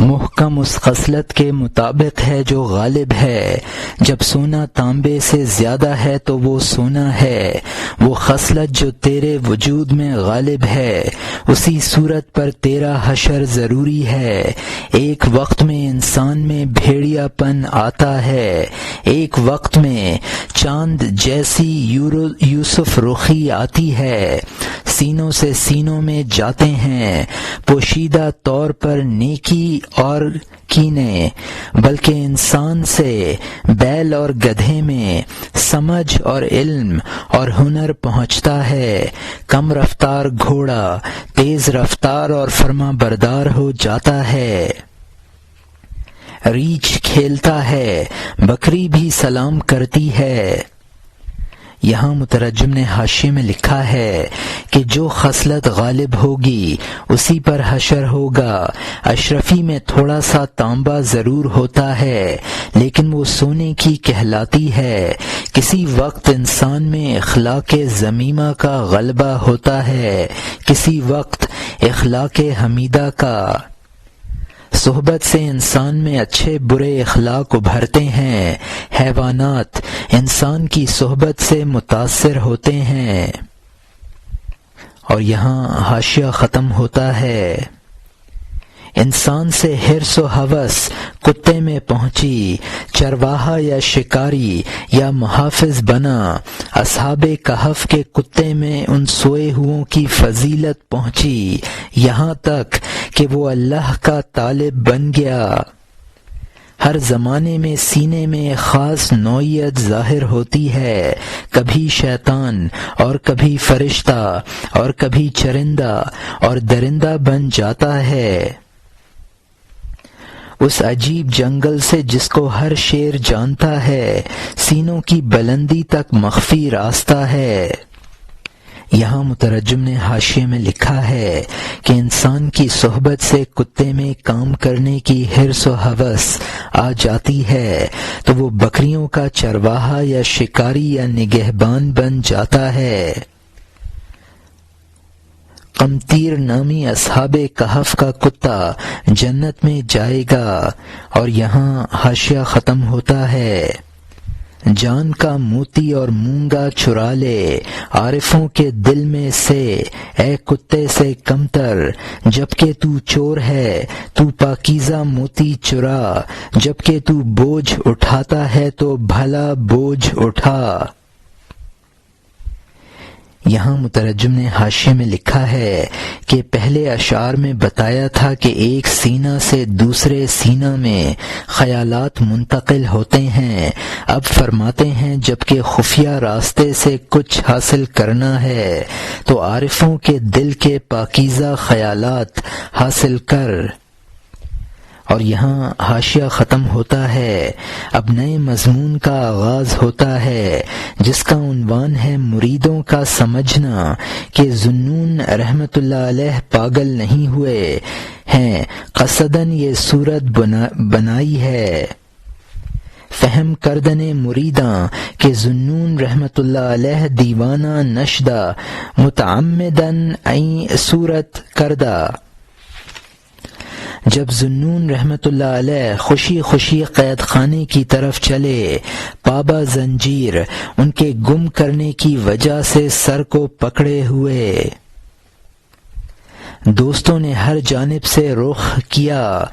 محکم اس خصلت کے مطابق ہے جو غالب ہے، جب سونا تانبے سے زیادہ ہے تو وہ سونا ہے، وہ خصلت جو تیرے وجود میں غالب ہے، اسی صورت پر تیرا حشر ضروری ہے۔ ایک وقت میں انسان میں بھیڑیا پن آتا ہے، ایک وقت میں چاند جیسی یوسف رخی آتی ہے، سینوں سے سینوں میں جاتے ہیں پوشیدہ طور پر نیکی اور کینے، بلکہ انسان سے بیل اور گدھے میں سمجھ اور علم اور ہنر پہنچتا ہے، کم رفتار گھوڑا تیز رفتار اور فرما بردار ہو جاتا ہے، ریچھ کھیلتا ہے بکری بھی سلام کرتی ہے۔ یہاں مترجم نے حاشیے میں لکھا ہے کہ جو خصلت غالب ہوگی اسی پر حشر ہوگا۔ اشرفی میں تھوڑا سا تانبا ضرور ہوتا ہے لیکن وہ سونے کی کہلاتی ہے۔ کسی وقت انسان میں اخلاق ذمیمہ کا غلبہ ہوتا ہے، کسی وقت اخلاق حمیدہ کا۔ صحبت سے انسان میں اچھے برے اخلاق ابھرتے ہیں، حیوانات انسان کی صحبت سے متاثر ہوتے ہیں۔ اور یہاں حاشیہ ختم ہوتا ہے۔ انسان سے حرص و ہوس کتے میں پہنچی، چرواہا یا شکاری یا محافظ بنا، اصحاب کہف کے کتے میں ان سوئے ہوں کی فضیلت پہنچی، یہاں تک کہ وہ اللہ کا طالب بن گیا۔ ہر زمانے میں سینے میں خاص نوعیت ظاہر ہوتی ہے، کبھی شیطان اور کبھی فرشتہ اور کبھی چرندہ اور درندہ بن جاتا ہے۔ اس عجیب جنگل سے جس کو ہر شیر جانتا ہے، سینوں کی بلندی تک مخفی راستہ ہے۔ یہاں مترجم نے حاشیے میں لکھا ہے کہ انسان کی صحبت سے کتے میں کام کرنے کی حرص و ہوس آ جاتی ہے تو وہ بکریوں کا چرواہا یا شکاری یا نگہبان بن جاتا ہے۔ قمطیر نامی اصحاب کہف کا کتا جنت میں جائے گا۔ اور یہاں حاشیہ ختم ہوتا ہے۔ جان کا موتی اور مونگا چرا لے عارفوں کے دل میں سے، اے کتے سے کمتر جبکہ تو چور ہے، تو پاکیزہ موتی چرا، جبکہ تو بوجھ اٹھاتا ہے تو بھلا بوجھ اٹھا۔ یہاں مترجم نے حاشیے میں لکھا ہے کہ پہلے اشعار میں بتایا تھا کہ ایک سینہ سے دوسرے سینہ میں خیالات منتقل ہوتے ہیں، اب فرماتے ہیں جبکہ خفیہ راستے سے کچھ حاصل کرنا ہے تو عارفوں کے دل کے پاکیزہ خیالات حاصل کر۔ اور یہاں حاشیہ ختم ہوتا ہے۔ اب نئے مضمون کا آغاز ہوتا ہے جس کا عنوان ہے مریدوں کا سمجھنا کہ ذوالنون رحمۃ اللہ علیہ پاگل نہیں ہوئے ہیں، قصداً یہ صورت بنائی ہے۔ فہم کردن مریداں کہ ذوالنون رحمۃ اللہ علیہ دیوانہ نشدہ متعمداً این صورت کردہ۔ جب ذوالنون رحمۃ اللہ علیہ خوشی خوشی قید خانے کی طرف چلے، پابا زنجیر ان کے گم کرنے کی وجہ سے سر کو پکڑے ہوئے، دوستوں نے ہر جانب سے رخ کیا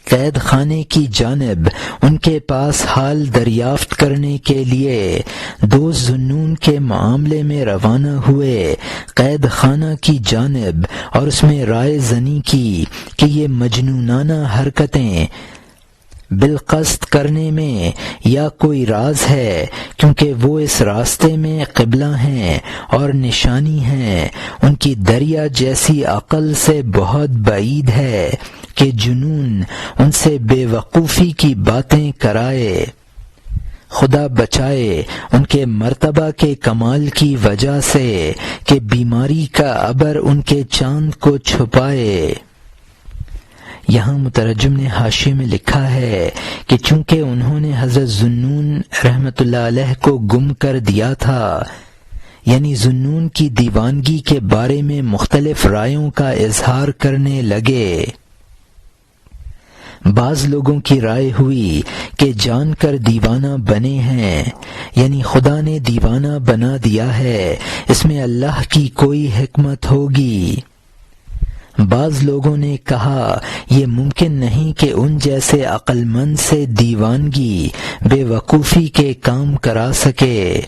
قید خانے کی جانب، ان کے پاس حال دریافت کرنے کے لیے دوست ذوالنون کے معاملے میں روانہ ہوئے قید خانہ کی جانب، اور اس میں رائے زنی کی کہ یہ مجنونانہ حرکتیں بالقصد کرنے میں یا کوئی راز ہے، کیونکہ وہ اس راستے میں قبلہ ہیں اور نشانی ہیں، ان کی دریا جیسی عقل سے بہت بعید ہے کہ جنون ان سے بے وقوفی کی باتیں کرائے۔ خدا بچائے ان کے مرتبہ کے کمال کی وجہ سے کہ بیماری کا عبر ان کے چاند کو چھپائے۔ یہاں مترجم نے حاشیے میں لکھا ہے کہ چونکہ انہوں نے حضرت ذوالنون رحمۃ اللہ علیہ کو گم کر دیا تھا، یعنی ذوالنون کی دیوانگی کے بارے میں مختلف رائوں کا اظہار کرنے لگے، بعض لوگوں کی رائے ہوئی کہ جان کر دیوانہ بنے ہیں، یعنی خدا نے دیوانہ بنا دیا ہے، اس میں اللہ کی کوئی حکمت ہوگی۔ بعض لوگوں نے کہا یہ ممکن نہیں کہ ان جیسے عقل مند سے دیوانگی بے وقوفی کے کام کرا سکے۔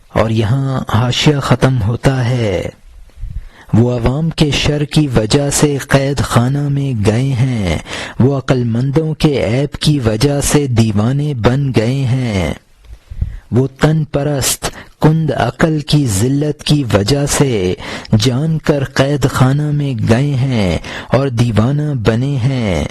اور یہاں حاشیہ ختم ہوتا ہے۔ وہ عوام کے شر کی وجہ سے قید خانہ میں گئے ہیں، وہ عقل مندوں کے عیب کی وجہ سے دیوانے بن گئے ہیں، وہ تن پرست کند عقل کی ذلت کی وجہ سے جان کر قید خانہ میں گئے ہیں اور دیوانہ بنے ہیں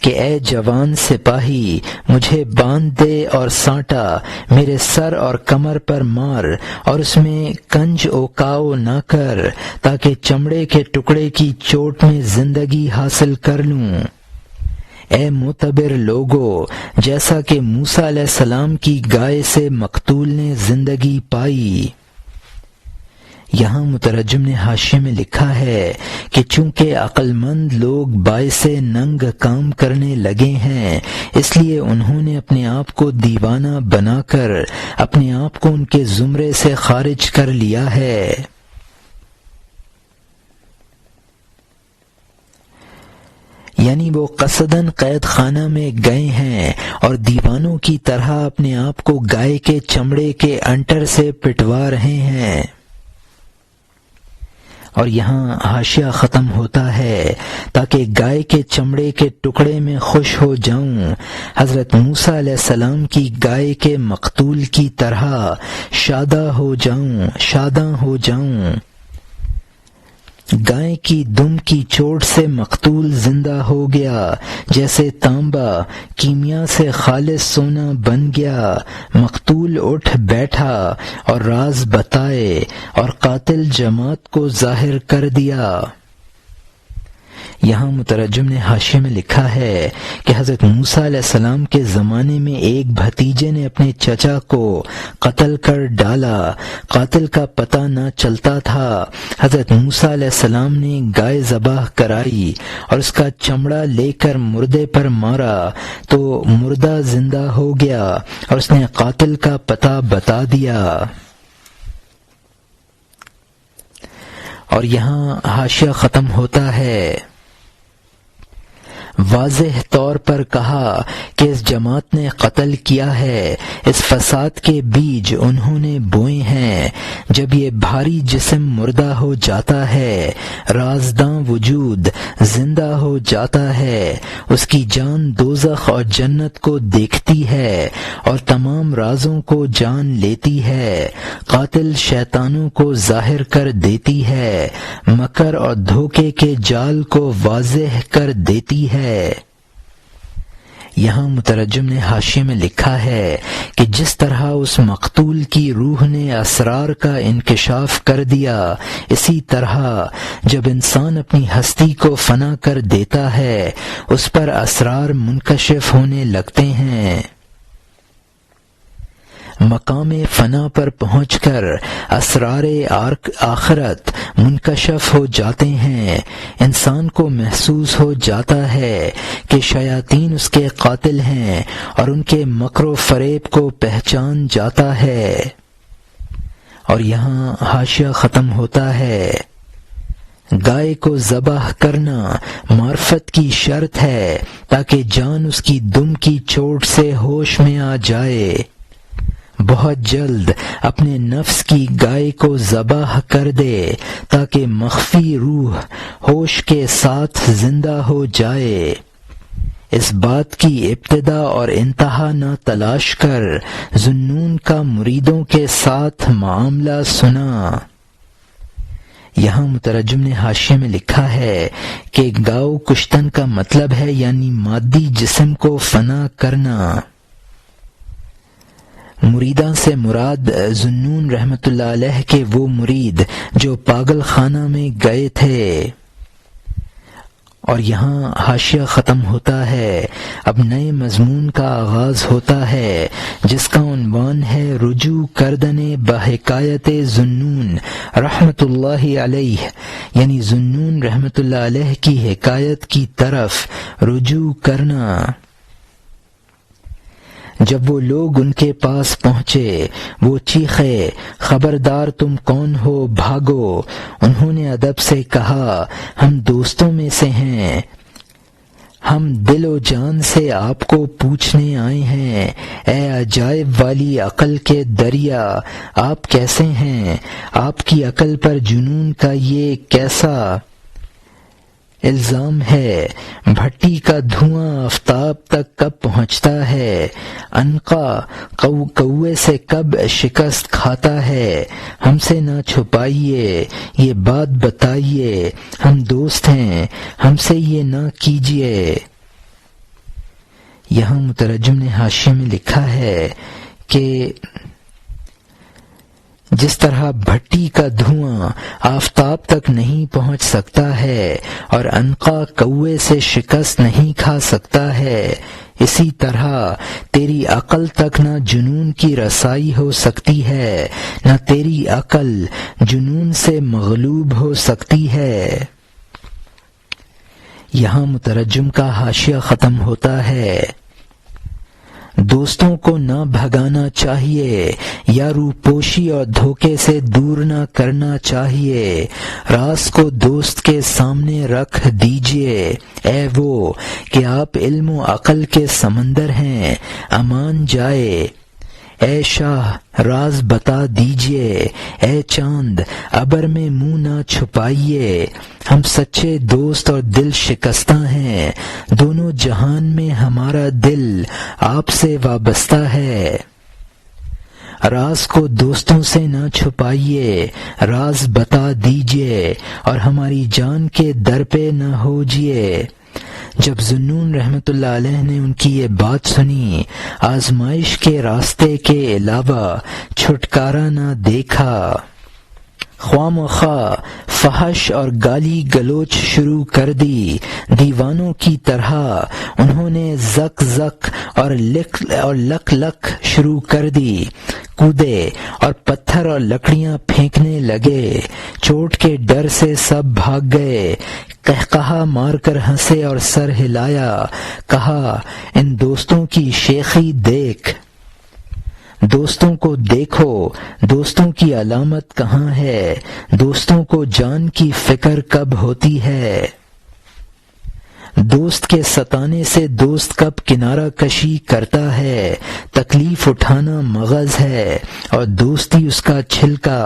کہ اے جوان سپاہی مجھے باندھ دے اور سانٹا میرے سر اور کمر پر مار اور اس میں کنج اوکاؤ نہ کر تاکہ چمڑے کے ٹکڑے کی چوٹ میں زندگی حاصل کر لوں۔ اے معتبر لوگو، جیسا کہ موسیٰ علیہ السلام کی گائے سے مقتول نے زندگی پائی۔ یہاں مترجم نے حاشیے میں لکھا ہے کہ چونکہ عقل مند لوگ باعث ننگ کام کرنے لگے ہیں، اس لیے انہوں نے اپنے آپ کو دیوانہ بنا کر اپنے آپ کو ان کے زمرے سے خارج کر لیا ہے۔ یعنی وہ قصداً قید خانہ میں گئے ہیں اور دیوانوں کی طرح اپنے آپ کو گائے کے چمڑے کے انٹر سے پٹوا رہے ہیں۔ اور یہاں حاشیہ ختم ہوتا ہے تاکہ گائے کے چمڑے کے ٹکڑے میں خوش ہو جاؤں، حضرت موسیٰ علیہ السلام کی گائے کے مقتول کی طرح شاداں ہو جاؤں۔ گائے کی دم کی چوٹ سے مقتول زندہ ہو گیا، جیسے تانبا کیمیا سے خالص سونا بن گیا۔ مقتول اٹھ بیٹھا اور راز بتائے اور قاتل جماعت کو ظاہر کر دیا۔ یہاں مترجم نے حاشیے میں لکھا ہے کہ حضرت موسیٰ علیہ السلام کے زمانے میں ایک بھتیجے نے اپنے چچا کو قتل کر ڈالا، قاتل کا پتہ نہ چلتا تھا۔ حضرت موسیٰ علیہ السلام نے گائے ذبح کرائی اور اس کا چمڑا لے کر مردے پر مارا تو مردہ زندہ ہو گیا اور اس نے قاتل کا پتہ بتا دیا۔ اور یہاں حاشیہ ختم ہوتا ہے۔ واضح طور پر کہا کہ اس جماعت نے قتل کیا ہے، اس فساد کے بیج انہوں نے بوئے ہیں۔ جب یہ بھاری جسم مردہ ہو جاتا ہے، رازداں وجود زندہ ہو جاتا ہے، اس کی جان دوزخ اور جنت کو دیکھتی ہے اور تمام رازوں کو جان لیتی ہے، قاتل شیطانوں کو ظاہر کر دیتی ہے، مکر اور دھوکے کے جال کو واضح کر دیتی ہے۔ یہاں مترجم نے حاشیے میں لکھا ہے کہ جس طرح اس مقتول کی روح نے اسرار کا انکشاف کر دیا، اسی طرح جب انسان اپنی ہستی کو فنا کر دیتا ہے اس پر اسرار منکشف ہونے لگتے ہیں۔ مقام فنا پر پہنچ کر اسرار آخرت منکشف ہو جاتے ہیں۔ انسان کو محسوس ہو جاتا ہے کہ شیاطین اس کے قاتل ہیں اور ان کے مکر و فریب کو پہچان جاتا ہے۔ اور یہاں حاشیہ ختم ہوتا ہے۔ گائے کو ذبح کرنا معرفت کی شرط ہے تاکہ جان اس کی دم کی چوٹ سے ہوش میں آ جائے۔ بہت جلد اپنے نفس کی گائے کو ذبح کر دے تاکہ مخفی روح ہوش کے ساتھ زندہ ہو جائے۔ اس بات کی ابتدا اور انتہا نہ تلاش کر ذوالنون کا مریدوں کے ساتھ معاملہ سنا۔ یہاں مترجم نے حاشیے میں لکھا ہے کہ گاؤ کشتن کا مطلب ہے یعنی مادی جسم کو فنا کرنا۔ مریداں سے مراد ذوالنون رحمۃ اللہ علیہ کے وہ مرید جو پاگل خانہ میں گئے تھے اور یہاں حاشیہ ختم ہوتا ہے، اب نئے مضمون کا آغاز ہوتا ہے جس کا عنوان ہے رجوع کردن بحکایت ذوالنون رحمۃ اللہ علیہ، یعنی ذوالنون رحمۃ اللہ علیہ کی حکایت کی طرف رجوع کرنا۔ جب وہ لوگ ان کے پاس پہنچے وہ چیخے، خبردار تم کون ہو، بھاگو۔ انہوں نے ادب سے کہا، ہم دوستوں میں سے ہیں، ہم دل و جان سے آپ کو پوچھنے آئے ہیں، اے عجائب والی عقل کے دریا، آپ کیسے ہیں؟ آپ کی عقل پر جنون کا یہ کیسا الزام ہے؟ بھٹی کا دھواں آفتاب تک کب پہنچتا ہے؟ عنقا کوے سے کب شکست کھاتا ہے؟ ہم سے نہ چھپائیے، یہ بات بتائیے، ہم دوست ہیں، ہم سے یہ نہ کیجیے۔ یہاں مترجم نے حاشیے میں لکھا ہے کہ جس طرح بھٹی کا دھواں آفتاب تک نہیں پہنچ سکتا ہے اور عنقا کوے سے شکست نہیں کھا سکتا ہے، اسی طرح تیری عقل تک نہ جنون کی رسائی ہو سکتی ہے، نہ تیری عقل جنون سے مغلوب ہو سکتی ہے۔ یہاں مترجم کا حاشیہ ختم ہوتا ہے۔ دوستوں کو نہ بھگانا چاہیے یا روپوشی اور دھوکے سے دور نہ کرنا چاہیے، راز کو دوست کے سامنے رکھ دیجیے، اے وہ کہ آپ علم و عقل کے سمندر ہیں، امان جائے۔ اے شاہ راز بتا دیجیے، اے چاند ابر میں منہ نہ چھپائیے، ہم سچے دوست اور دل شکستہ ہیں، دونوں جہان میں ہمارا دل آپ سے وابستہ ہے۔ راز کو دوستوں سے نہ چھپائیے، راز بتا دیجیے اور ہماری جان کے در پہ نہ ہوجیے۔ جب ذوالنون رحمۃ اللہ علیہ نے ان کی یہ بات سنی، آزمائش کے راستے کے علاوہ چھٹکارا نہ دیکھا، خواہ مخواہ فحش اور گالی گلوچ شروع کر دی، دیوانوں کی طرح انہوں نے زک زک اور لک لک شروع کر دی، کودے اور پتھر اور لکڑیاں پھینکنے لگے، چوٹ کے ڈر سے سب بھاگ گئے، قہقہا مار کر ہنسے اور سر ہلایا، کہا ان دوستوں کی شیخی دیکھ، دوستوں کو دیکھو، دوستوں کی علامت کہاں ہے، دوستوں کو جان کی فکر کب ہوتی ہے، دوست کے ستانے سے دوست کب کنارہ کشی کرتا ہے، تکلیف اٹھانا مغز ہے اور دوستی اس کا چھلکا،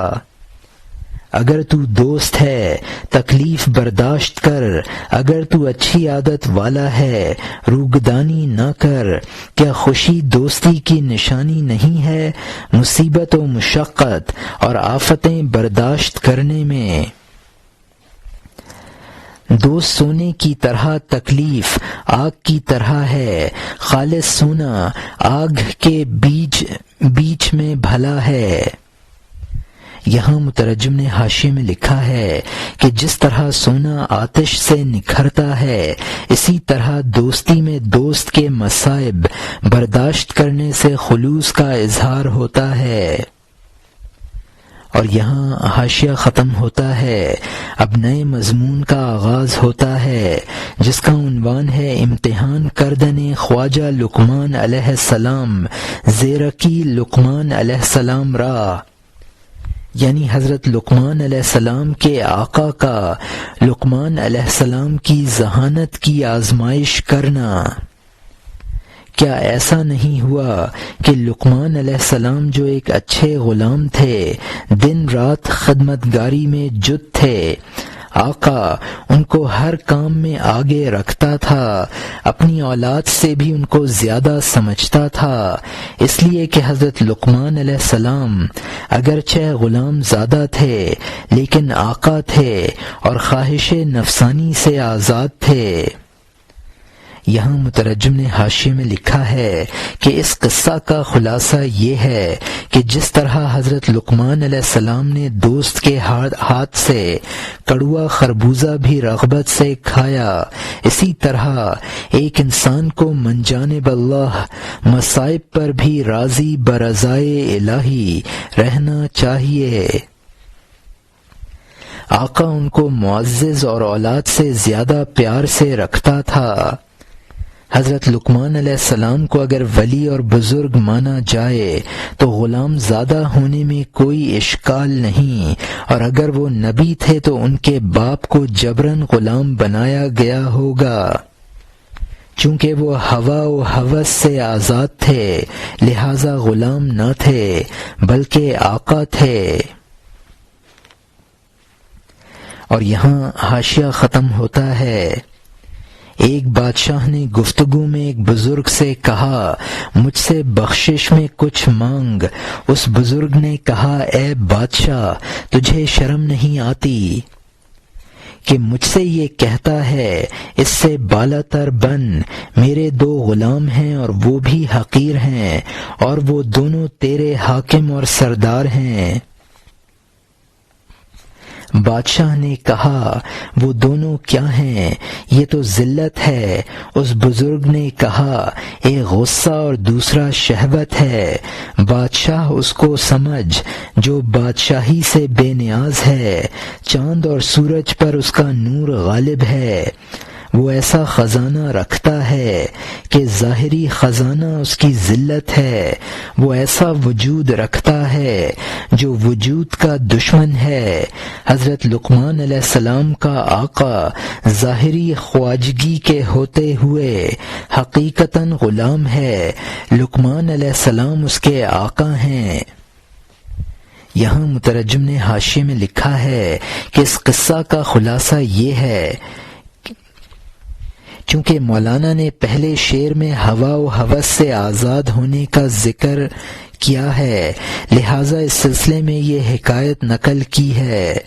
اگر تو دوست ہے تکلیف برداشت کر، اگر تو اچھی عادت والا ہے روگدانی نہ کر، کیا خوشی دوستی کی نشانی نہیں ہے؟ مصیبت و مشقت اور آفتیں برداشت کرنے میں دوست سونے کی طرح، تکلیف آگ کی طرح ہے، خالص سونا آگ کے بیچ میں بھلا ہے۔ یہاں مترجم نے حاشیے میں لکھا ہے کہ جس طرح سونا آتش سے نکھرتا ہے، اسی طرح دوستی میں دوست کے مصائب برداشت کرنے سے خلوص کا اظہار ہوتا ہے۔ اور یہاں حاشیہ ختم ہوتا ہے، اب نئے مضمون کا آغاز ہوتا ہے جس کا عنوان ہے امتحان کردن خواجہ لقمان علیہ السلام زیرکی لقمان علیہ السلام را، یعنی حضرت لقمان علیہ السلام کے آقا کا لقمان علیہ السلام کی ذہانت کی آزمائش کرنا۔ کیا ایسا نہیں ہوا کہ لقمان علیہ السلام جو ایک اچھے غلام تھے، دن رات خدمت گاری میں جت تھے، آقا ان کو ہر کام میں آگے رکھتا تھا، اپنی اولاد سے بھی ان کو زیادہ سمجھتا تھا، اس لیے کہ حضرت لقمان علیہ السلام اگرچہ غلام زادہ تھے لیکن آقا تھے اور خواہش نفسانی سے آزاد تھے۔ یہاں مترجم نے حاشیے میں لکھا ہے کہ اس قصہ کا خلاصہ یہ ہے کہ جس طرح حضرت لقمان علیہ السلام نے دوست کے ہاتھ سے کڑوا خربوزہ بھی رغبت سے کھایا، اسی طرح ایک انسان کو من جانب اللہ مصائب پر بھی راضی برضائے الہی رہنا چاہیے۔ آقا ان کو معزز اور اولاد سے زیادہ پیار سے رکھتا تھا۔ حضرت لقمان علیہ السلام کو اگر ولی اور بزرگ مانا جائے تو غلام زادہ ہونے میں کوئی اشکال نہیں، اور اگر وہ نبی تھے تو ان کے باپ کو جبراً غلام بنایا گیا ہوگا۔ چونکہ وہ ہوا و ہوس سے آزاد تھے لہذا غلام نہ تھے بلکہ آقا تھے۔ اور یہاں حاشیہ ختم ہوتا ہے۔ ایک بادشاہ نے گفتگو میں ایک بزرگ سے کہا، مجھ سے بخشش میں کچھ مانگ۔ اس بزرگ نے کہا، اے بادشاہ، تجھے شرم نہیں آتی کہ مجھ سے یہ کہتا ہے؟ اس سے بالا تر بن، میرے 2 غلام ہیں اور وہ بھی حقیر ہیں، اور وہ دونوں تیرے حاکم اور سردار ہیں۔ بادشاہ نے کہا، وہ دونوں کیا ہیں؟ یہ تو ذلت ہے۔ اس بزرگ نے کہا، ایک غصہ اور دوسرا شہوت ہے۔ بادشاہ اس کو سمجھ جو بادشاہی سے بے نیاز ہے، چاند اور سورج پر اس کا نور غالب ہے۔ وہ ایسا خزانہ رکھتا ہے کہ ظاہری خزانہ اس کی ذلت ہے۔ وہ ایسا وجود رکھتا ہے جو وجود کا دشمن ہے۔ حضرت لقمان علیہ السلام کا آقا ظاہری خواجگی کے ہوتے ہوئے حقیقتاً غلام ہے۔ لقمان علیہ السلام اس کے آقا ہیں۔ یہاں مترجم نے حاشیے میں لکھا ہے کہ اس قصہ کا خلاصہ یہ ہے چونکہ مولانا نے پہلے شعر میں ہوا و ہوس سے آزاد ہونے کا ذکر کیا ہے، لہذا اس سلسلے میں یہ حکایت نقل کی ہے۔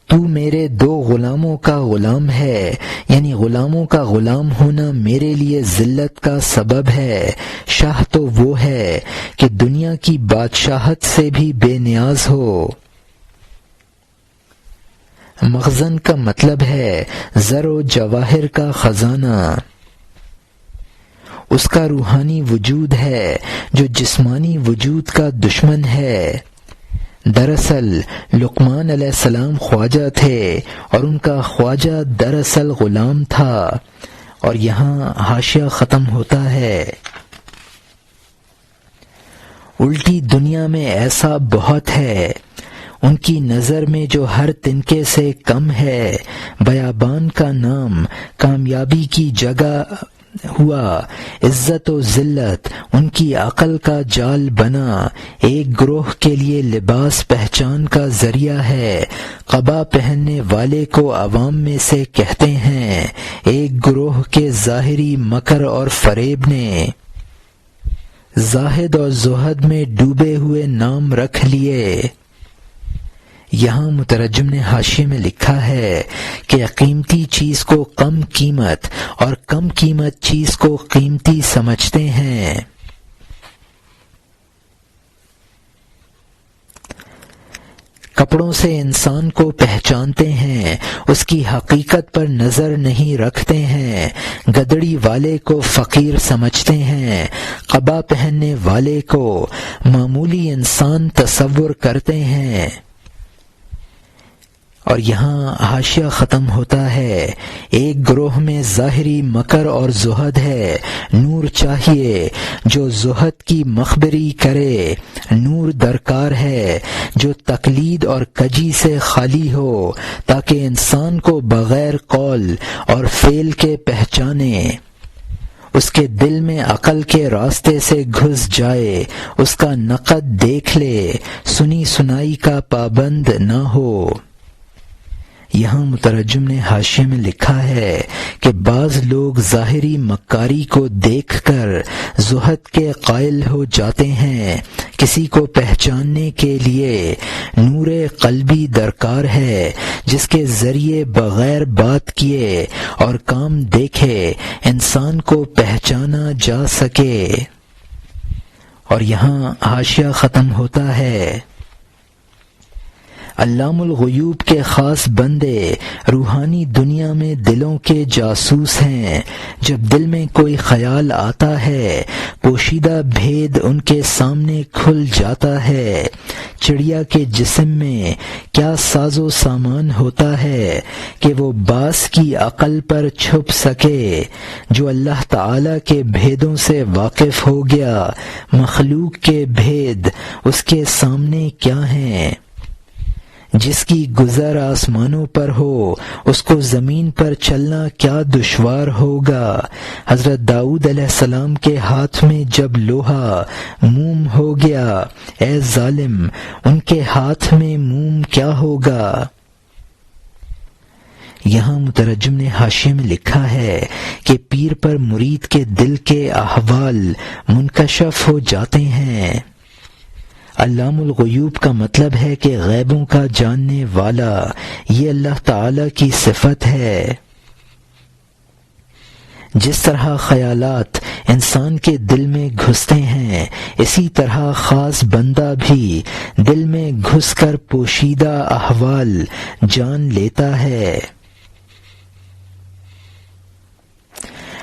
تو میرے 2 غلاموں کا غلام ہے، یعنی غلاموں کا غلام ہونا میرے لیے ذلت کا سبب ہے۔ شاہ تو وہ ہے کہ دنیا کی بادشاہت سے بھی بے نیاز ہو۔ مخزن کا مطلب ہے زر و جواہر کا خزانہ۔ اس کا روحانی وجود ہے جو جسمانی وجود کا دشمن ہے۔ دراصل لقمان علیہ السلام خواجہ تھے اور ان کا خواجہ دراصل غلام تھا۔ اور یہاں حاشیہ ختم ہوتا ہے۔ الٹی دنیا میں ایسا بہت ہے، ان کی نظر میں جو ہر تنکے سے کم ہے۔ بیابان کا نام کامیابی کی جگہ ہوا، عزت و ذلت ان کی عقل کا جال بنا۔ ایک گروہ کے لیے لباس پہچان کا ذریعہ ہے، قبا پہننے والے کو عوام میں سے کہتے ہیں۔ ایک گروہ کے ظاہری مکر اور فریب نے زاہد اور زہد میں ڈوبے ہوئے نام رکھ لیے۔ یہاں مترجم نے حاشیے میں لکھا ہے کہ قیمتی چیز کو کم قیمت اور کم قیمت چیز کو قیمتی سمجھتے ہیں۔ کپڑوں سے انسان کو پہچانتے ہیں، اس کی حقیقت پر نظر نہیں رکھتے ہیں۔ گدڑی والے کو فقیر سمجھتے ہیں، قبا پہننے والے کو معمولی انسان تصور کرتے ہیں۔ اور یہاں حاشیہ ختم ہوتا ہے۔ ایک گروہ میں ظاہری مکر اور زہد ہے۔ نور چاہیے جو زہد کی مخبری کرے، نور درکار ہے جو تقلید اور کجی سے خالی ہو، تاکہ انسان کو بغیر قول اور فعل کے پہچانے، اس کے دل میں عقل کے راستے سے گھس جائے، اس کا نقد دیکھ لے، سنی سنائی کا پابند نہ ہو۔ یہاں مترجم نے حاشیے میں لکھا ہے کہ بعض لوگ ظاہری مکاری کو دیکھ کر زہد کے قائل ہو جاتے ہیں۔ کسی کو پہچاننے کے لیے نور قلبی درکار ہے جس کے ذریعے بغیر بات کیے اور کام دیکھے انسان کو پہچانا جا سکے۔ اور یہاں حاشیہ ختم ہوتا ہے۔ علام الغیوب کے خاص بندے روحانی دنیا میں دلوں کے جاسوس ہیں۔ جب دل میں کوئی خیال آتا ہے پوشیدہ بھید ان کے سامنے کھل جاتا ہے۔ چڑیا کے جسم میں کیا ساز و سامان ہوتا ہے کہ وہ باز کی عقل پر چھپ سکے۔ جو اللہ تعالی کے بھیدوں سے واقف ہو گیا، مخلوق کے بھید اس کے سامنے کیا ہیں۔ جس کی گزر آسمانوں پر ہو اس کو زمین پر چلنا کیا دشوار ہوگا۔ حضرت داؤد علیہ السلام کے ہاتھ میں جب لوہا موم ہو گیا، اے ظالم ان کے ہاتھ میں موم کیا ہوگا۔ یہاں مترجم نے حاشیے میں لکھا ہے کہ پیر پر مرید کے دل کے احوال منکشف ہو جاتے ہیں۔ علام الغیوب کا مطلب ہے کہ غیبوں کا جاننے والا، یہ اللہ تعالی کی صفت ہے۔ جس طرح خیالات انسان کے دل میں گھستے ہیں اسی طرح خاص بندہ بھی دل میں گھس کر پوشیدہ احوال جان لیتا ہے۔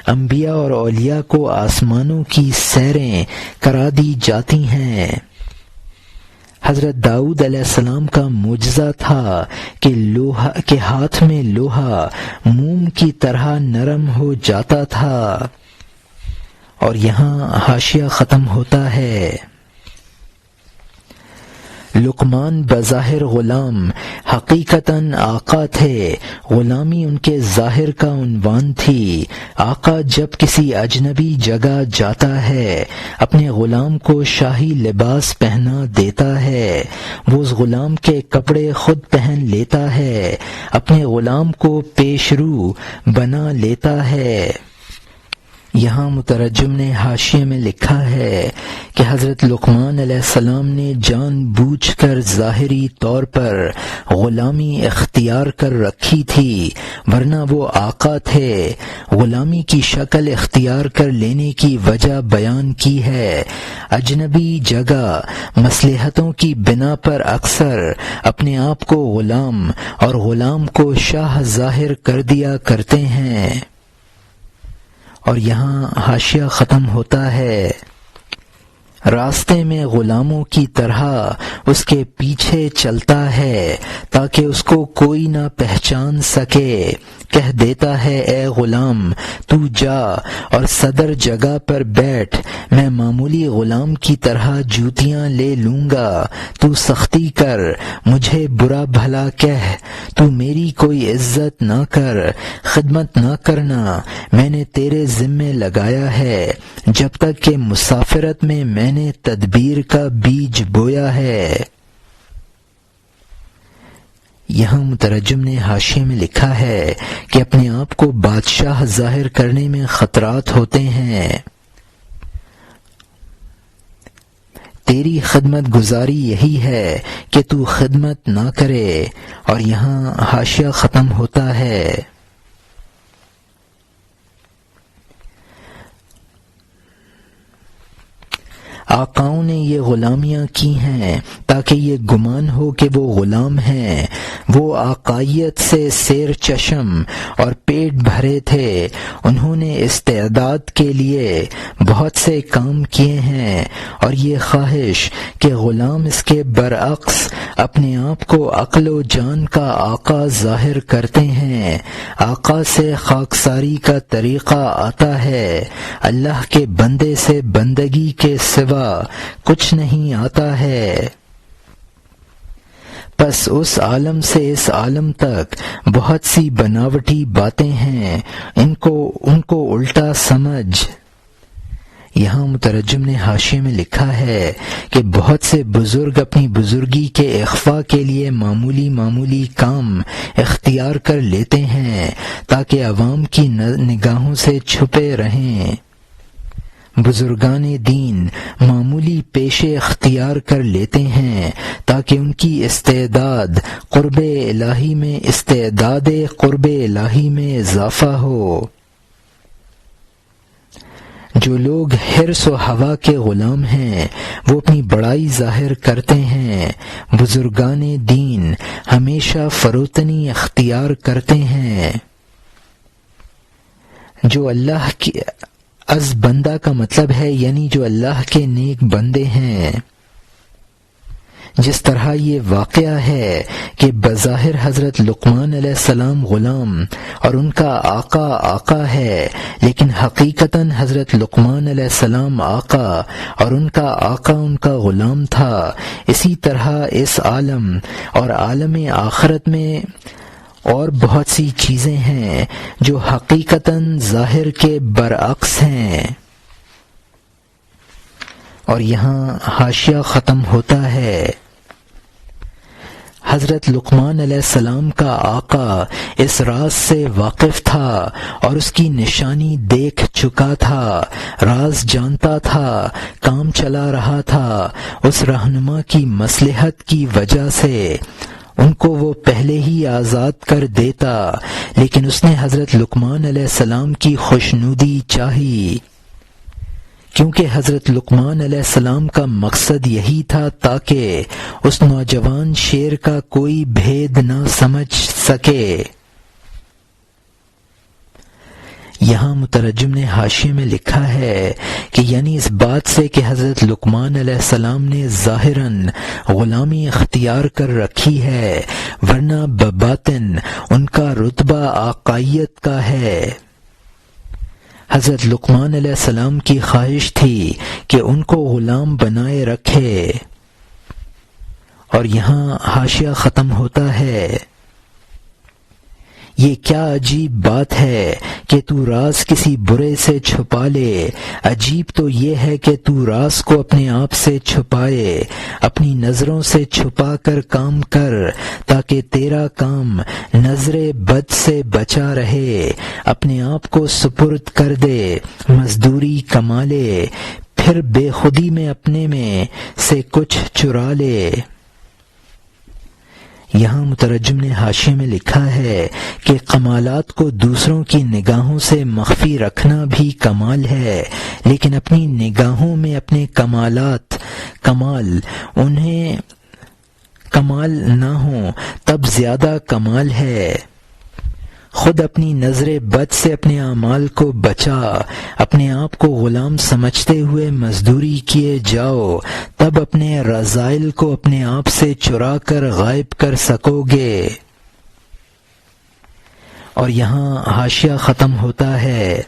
انبیاء اور اولیاء کو آسمانوں کی سیریں کرا دی جاتی ہیں۔ حضرت داؤد علیہ السلام کا معجزہ تھا کہ ہاتھ میں لوہا موم کی طرح نرم ہو جاتا تھا۔ اور یہاں حاشیہ ختم ہوتا ہے۔ لقمان بظاہر غلام حقیقتاً آقا تھے، غلامی ان کے ظاہر کا عنوان تھی۔ آقا جب کسی اجنبی جگہ جاتا ہے اپنے غلام کو شاہی لباس پہنا دیتا ہے، وہ اس غلام کے کپڑے خود پہن لیتا ہے، اپنے غلام کو پیشرو بنا لیتا ہے۔ یہاں مترجم نے حاشیے میں لکھا ہے کہ حضرت لقمان علیہ السلام نے جان بوجھ کر ظاہری طور پر غلامی اختیار کر رکھی تھی، ورنہ وہ آقا تھے۔ غلامی کی شکل اختیار کر لینے کی وجہ بیان کی ہے۔ اجنبی جگہ مصلحتوں کی بنا پر اکثر اپنے آپ کو غلام اور غلام کو شاہ ظاہر کر دیا کرتے ہیں۔ اور یہاں حاشیہ ختم ہوتا ہے۔ راستے میں غلاموں کی طرح اس کے پیچھے چلتا ہے تاکہ اس کو کوئی نہ پہچان سکے۔ کہہ دیتا ہے اے غلام تو جا اور صدر جگہ پر بیٹھ، میں معمولی غلام کی طرح جوتیاں لے لوں گا، تو سختی کر، مجھے برا بھلا کہہ، تو میری کوئی عزت نہ کر، خدمت نہ کرنا میں نے تیرے ذمے لگایا ہے، جب تک کہ مسافرت میں میں نے تدبیر کا بیج بویا ہے۔ یہاں مترجم نے حاشیے میں لکھا ہے کہ اپنے آپ کو بادشاہ ظاہر کرنے میں خطرات ہوتے ہیں۔ تیری خدمت گزاری یہی ہے کہ تو خدمت نہ کرے۔ اور یہاں حاشیہ ختم ہوتا ہے۔ آقاؤں نے یہ غلامیاں کی ہیں تاکہ یہ گمان ہو کہ وہ غلام ہیں۔ وہ آقائیت سے سیر چشم اور پیٹ بھرے تھے، انہوں نے استعداد کے لیے بہت سے کام کیے ہیں، اور یہ خواہش کہ غلام اس کے برعکس اپنے آپ کو عقل و جان کا آقا ظاہر کرتے ہیں۔ آقا سے خاکساری کا طریقہ آتا ہے، اللہ کے بندے سے بندگی کے سوا کچھ نہیں آتا ہے۔ پس اس عالم سے اس عالم تک بہت سی بناوٹی باتیں ہیں، ان کو الٹا سمجھ۔ یہاں مترجم نے حاشیے میں لکھا ہے کہ بہت سے بزرگ اپنی بزرگی کے اخفاء کے لیے معمولی کام اختیار کر لیتے ہیں تاکہ عوام کی نگاہوں سے چھپے رہیں۔ بزرگان دین معمولی پیشے اختیار کر لیتے ہیں تاکہ ان کی استعداد قرب الہی میں اضافہ ہو۔ جو لوگ حرص و ہوا کے غلام ہیں وہ اپنی بڑائی ظاہر کرتے ہیں۔ بزرگان دین ہمیشہ فروتنی اختیار کرتے ہیں۔ جو اللہ کی از بندہ کا مطلب ہے یعنی جو اللہ کے نیک بندے ہیں۔ جس طرح یہ واقعہ ہے کہ بظاہر حضرت لقمان علیہ السلام غلام اور ان کا آقا ہے، لیکن حقیقتاً حضرت لقمان علیہ السلام آقا اور ان کا آقا ان کا غلام تھا، اسی طرح اس عالم اور عالم آخرت میں اور بہت سی چیزیں ہیں جو حقیقتاً ظاہر کے برعکس ہیں۔ اور یہاں حاشیہ ختم ہوتا ہے۔ حضرت لقمان علیہ السلام کا آقا اس راز سے واقف تھا اور اس کی نشانی دیکھ چکا تھا، راز جانتا تھا، کام چلا رہا تھا۔ اس رہنما کی مصلحت کی وجہ سے ان کو وہ پہلے ہی آزاد کر دیتا، لیکن اس نے حضرت لقمان علیہ السلام کی خوشنودی چاہی، کیونکہ حضرت لقمان علیہ السلام کا مقصد یہی تھا تاکہ اس نوجوان شیر کا کوئی بھید نہ سمجھ سکے۔ یہاں مترجم نے حاشیے میں لکھا ہے کہ یعنی اس بات سے کہ حضرت لقمان علیہ السلام نے ظاہراً غلامی اختیار کر رکھی ہے، ورنہ بباطن ان کا رتبہ آقائیت کا ہے۔ حضرت لقمان علیہ السلام کی خواہش تھی کہ ان کو غلام بنائے رکھے۔ اور یہاں حاشیہ ختم ہوتا ہے۔ یہ کیا عجیب بات ہے کہ تو راز کسی برے سے چھپا لے، عجیب تو یہ ہے کہ تو راز کو اپنے آپ سے چھپائے، اپنی نظروں سے چھپا کر کام کر تاکہ تیرا کام نظر بد سے بچا رہے، اپنے آپ کو سپرد کر دے، مزدوری کما لے، پھر بے خودی میں اپنے میں سے کچھ چرا لے۔ یہاں مترجم نے حاشیے میں لکھا ہے کہ کمالات کو دوسروں کی نگاہوں سے مخفی رکھنا بھی کمال ہے، لیکن اپنی نگاہوں میں اپنے انہیں کمال نہ ہوں تب زیادہ کمال ہے۔ خود اپنی نظر بد سے اپنے اعمال کو بچا، اپنے آپ کو غلام سمجھتے ہوئے مزدوری کیے جاؤ، تب اپنے رذائل کو اپنے آپ سے چرا کر غائب کر سکو گے۔ اور یہاں حاشیہ ختم ہوتا ہے۔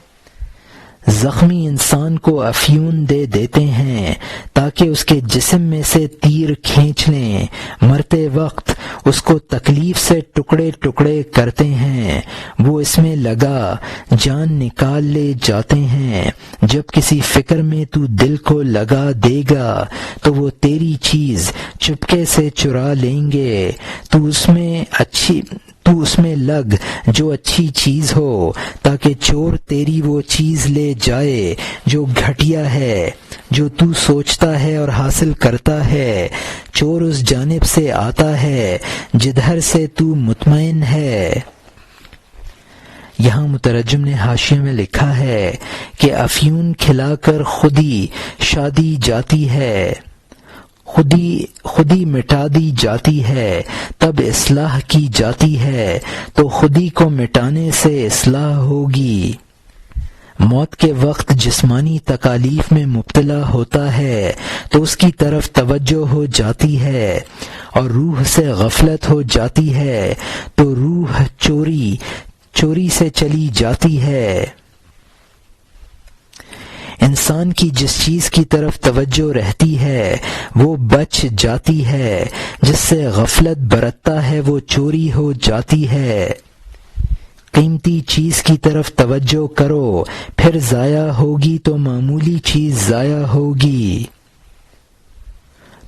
زخمی انسان کو افیون دے دیتے ہیں تاکہ اس کے جسم میں سے تیر کھینچ لیں، مرتے وقت اس کو تکلیف سے ٹکڑے ٹکڑے کرتے ہیں، وہ اس میں لگا جان نکال لے جاتے ہیں۔ جب کسی فکر میں تو دل کو لگا دے گا تو وہ تیری چیز چپکے سے چرا لیں گے۔ تو اس میں لگ جو اچھی چیز ہو تاکہ چور تیری وہ چیز لے جائے جو گھٹیا ہے۔ جو تو سوچتا ہے اور حاصل کرتا ہے، چور اس جانب سے آتا ہے جدھر سے تو مطمئن ہے۔ یہاں مترجم نے حاشیے میں لکھا ہے کہ افیون کھلا کر خودی شادی جاتی ہے، خودی مٹا دی جاتی ہے، تب اصلاح کی جاتی ہے، تو خودی کو مٹانے سے اصلاح ہوگی۔ موت کے وقت جسمانی تکالیف میں مبتلا ہوتا ہے تو اس کی طرف توجہ ہو جاتی ہے اور روح سے غفلت ہو جاتی ہے تو روح چوری سے چلی جاتی ہے۔ انسان کی جس چیز کی طرف توجہ رہتی ہے وہ بچ جاتی ہے، جس سے غفلت برتتا ہے وہ چوری ہو جاتی ہے۔ قیمتی چیز کی طرف توجہ کرو، پھر ضائع ہوگی تو معمولی چیز ضائع ہوگی۔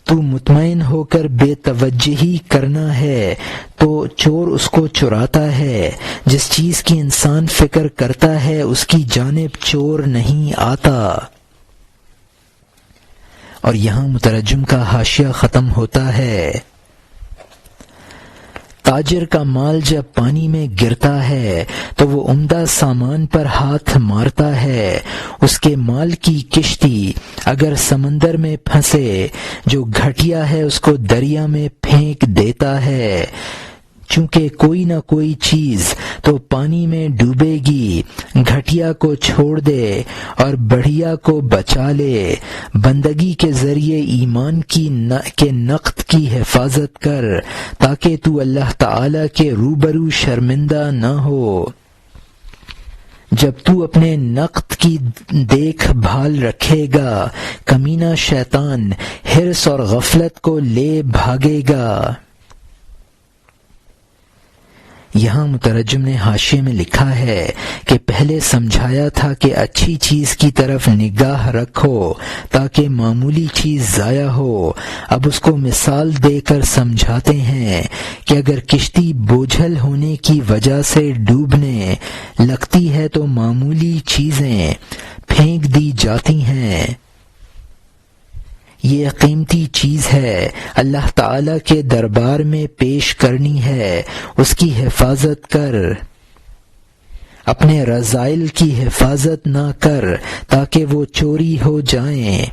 تو مطمئن ہو کر بے توجہی کرنا ہے تو چور اس کو چراتا ہے، جس چیز کی انسان فکر کرتا ہے اس کی جانب چور نہیں آتا۔ اور یہاں مترجم کا حاشیہ ختم ہوتا ہے۔ تاجر کا مال جب پانی میں گرتا ہے تو وہ عمدہ سامان پر ہاتھ مارتا ہے، اس کے مال کی کشتی اگر سمندر میں پھنسے جو گھٹیا ہے اس کو دریا میں پھینک دیتا ہے، چونکہ کوئی نہ کوئی چیز تو پانی میں ڈوبے گی، گھٹیا کو چھوڑ دے اور بڑھیا کو بچا لے، بندگی کے ذریعے ایمان کے نقد کی حفاظت کر تاکہ تو اللہ تعالی کے روبرو شرمندہ نہ ہو۔ جب تو اپنے نقد کی دیکھ بھال رکھے گا، کمینہ شیطان حرص اور غفلت کو لے بھاگے گا۔ یہاں مترجم نے حاشیے میں لکھا ہے کہ پہلے سمجھایا تھا کہ اچھی چیز کی طرف نگاہ رکھو تاکہ معمولی چیز ضائع ہو، اب اس کو مثال دے کر سمجھاتے ہیں کہ اگر کشتی بوجھل ہونے کی وجہ سے ڈوبنے لگتی ہے تو معمولی چیزیں پھینک دی جاتی ہیں۔ یہ قیمتی چیز ہے، اللہ تعالی کے دربار میں پیش کرنی ہے، اس کی حفاظت کر، اپنے رذائل کی حفاظت نہ کر تاکہ وہ چوری ہو جائیں۔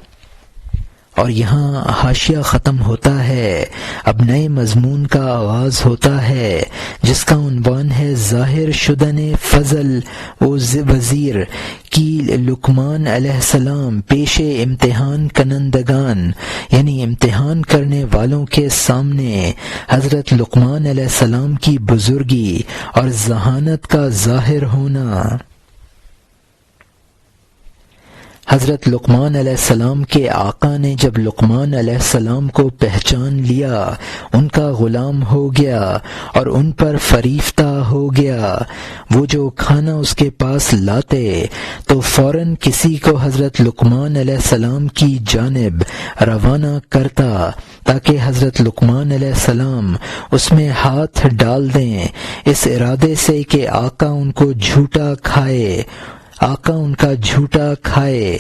اور یہاں حاشیہ ختم ہوتا ہے، اب نئے مضمون کا آغاز ہوتا ہے جس کا عنوان ہے ظاہر شدن فضل و وزیر کی لقمان علیہ السلام پیش امتحان کنندگان، یعنی امتحان کرنے والوں کے سامنے حضرت لقمان علیہ السلام کی بزرگی اور ذہانت کا ظاہر ہونا۔ حضرت لقمان علیہ السلام کے آقا نے جب لقمان علیہ السلام کو پہچان لیا، ان کا غلام ہو گیا اور ان پر فریفتہ ہو گیا۔ وہ جو کھانا اس کے پاس لاتے تو فوراً کسی کو حضرت لقمان علیہ السلام کی جانب روانہ کرتا تاکہ حضرت لقمان علیہ السلام اس میں ہاتھ ڈال دیں، اس ارادے سے کہ آقا ان کا جھوٹا کھائے،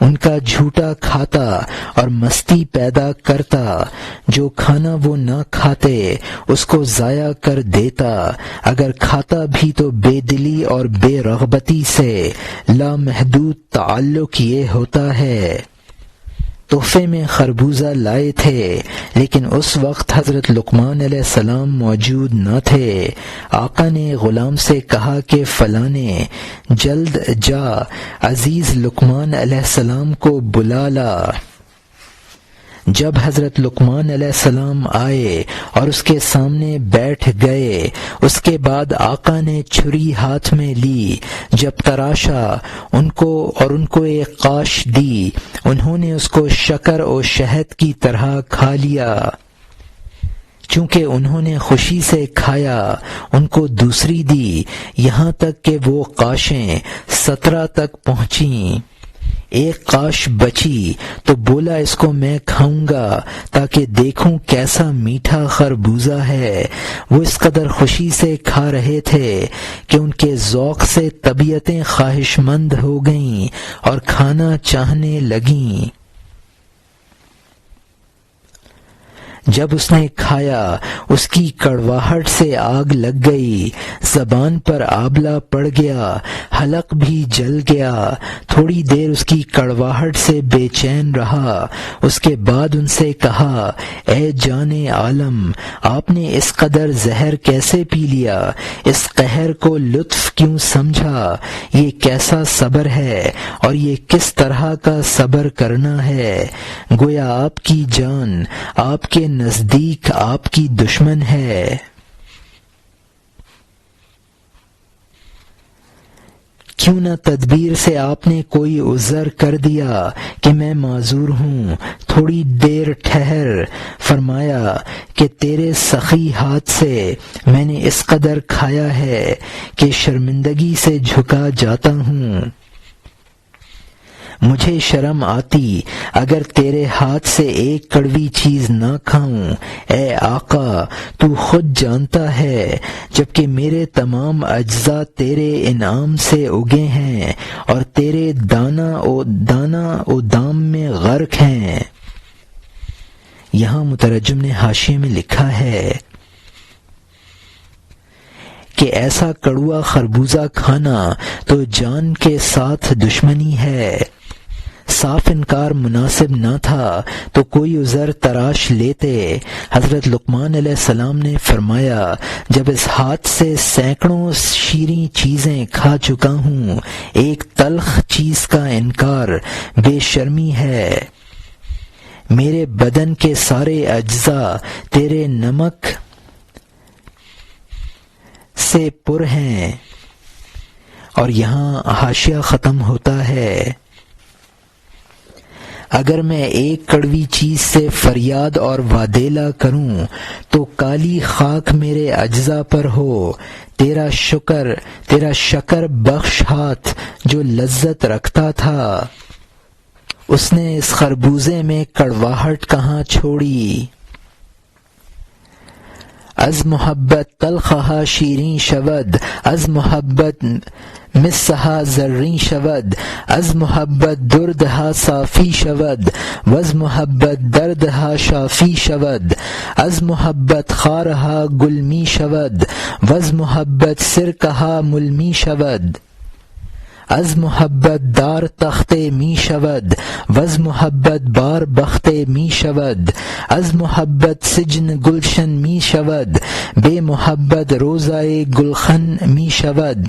ان کا جھوٹا کھاتا اور مستی پیدا کرتا، جو کھانا وہ نہ کھاتے اس کو ضائع کر دیتا، اگر کھاتا بھی تو بے دلی اور بے رغبتی سے، لامحدود تعلق یہ ہوتا ہے۔ تحفے میں خربوزہ لائے تھے لیکن اس وقت حضرت لقمان علیہ السلام موجود نہ تھے۔ آقا نے غلام سے کہا کہ فلانے جلد جا عزیز لقمان علیہ السلام کو بلا لا۔ جب حضرت لقمان علیہ السلام آئے اور اس کے سامنے بیٹھ گئے، اس کے بعد آقا نے چھری ہاتھ میں لی، جب تراشا ان کو ایک قاش دی، انہوں نے اس کو شکر و شہد کی طرح کھا لیا۔ چونکہ انہوں نے خوشی سے کھایا، ان کو دوسری دی، یہاں تک کہ وہ قاشیں 17 تک پہنچیں۔ ایک قاش بچی تو بولا اس کو میں کھاؤں گا تاکہ دیکھوں کیسا میٹھا خربوزہ ہے۔ وہ اس قدر خوشی سے کھا رہے تھے کہ ان کے ذوق سے طبیعتیں خواہش مند ہو گئیں اور کھانا چاہنے لگیں۔ جب اس نے کھایا اس کی کڑواہٹ سے آگ لگ گئی، زبان پر آبلہ پڑ گیا، حلق بھی جل گیا، تھوڑی دیر اس کی کڑواہٹ سے بے چین رہا، اس کے بعد ان سے کہا اے جان عالم، آپ نے اس قدر زہر کیسے پی لیا؟ اس قہر کو لطف کیوں سمجھا؟ یہ کیسا صبر ہے اور یہ کس طرح کا صبر کرنا ہے؟ گویا آپ کی جان آپ کے نزدیک آپ کی دشمن ہے۔ کیوں نہ تدبیر سے آپ نے کوئی عذر کر دیا کہ میں معذور ہوں، تھوڑی دیر ٹھہر۔ فرمایا کہ تیرے سخی ہاتھ سے میں نے اس قدر کھایا ہے کہ شرمندگی سے جھکا جاتا ہوں، مجھے شرم آتی اگر تیرے ہاتھ سے ایک کڑوی چیز نہ کھاؤں۔ اے آقا، تو خود جانتا ہے جبکہ میرے تمام اجزاء تیرے انعام سے اگے ہیں اور تیرے دانہ و دام میں غرق ہیں۔ یہاں مترجم نے حاشیے میں لکھا ہے کہ ایسا کڑوا خربوزہ کھانا تو جان کے ساتھ دشمنی ہے۔ صاف انکار مناسب نہ تھا تو کوئی عذر تراش لیتے۔ حضرت لقمان علیہ السلام نے فرمایا، جب اس ہاتھ سے سینکڑوں شیریں چیزیں کھا چکا ہوں، ایک تلخ چیز کا انکار بے شرمی ہے۔ میرے بدن کے سارے اجزاء تیرے نمک سے پر ہیں۔ اور یہاں حاشیہ ختم ہوتا ہے، اگر میں ایک کڑوی چیز سے فریاد اور وادیلا کروں تو کالی خاک میرے اجزاء پر ہو۔ تیرا شکر بخش ہاتھ جو لذت رکھتا تھا، اس نے اس خربوزے میں کڑواہٹ کہاں چھوڑی۔ از محبت تلخہا شیریں شود، از محبت مسہا زریں شود، از محبت دردہا صافی شود، وز محبت دردہا شافی شود، از محبت خارہا گلمی شود، وز محبت سرکہا ملمی شود، از محبت دار تختے می شود، وز محبت بار بختے می شود، از محبت سجن گلشن می شود، بے محبت روزہ گلخن می شود،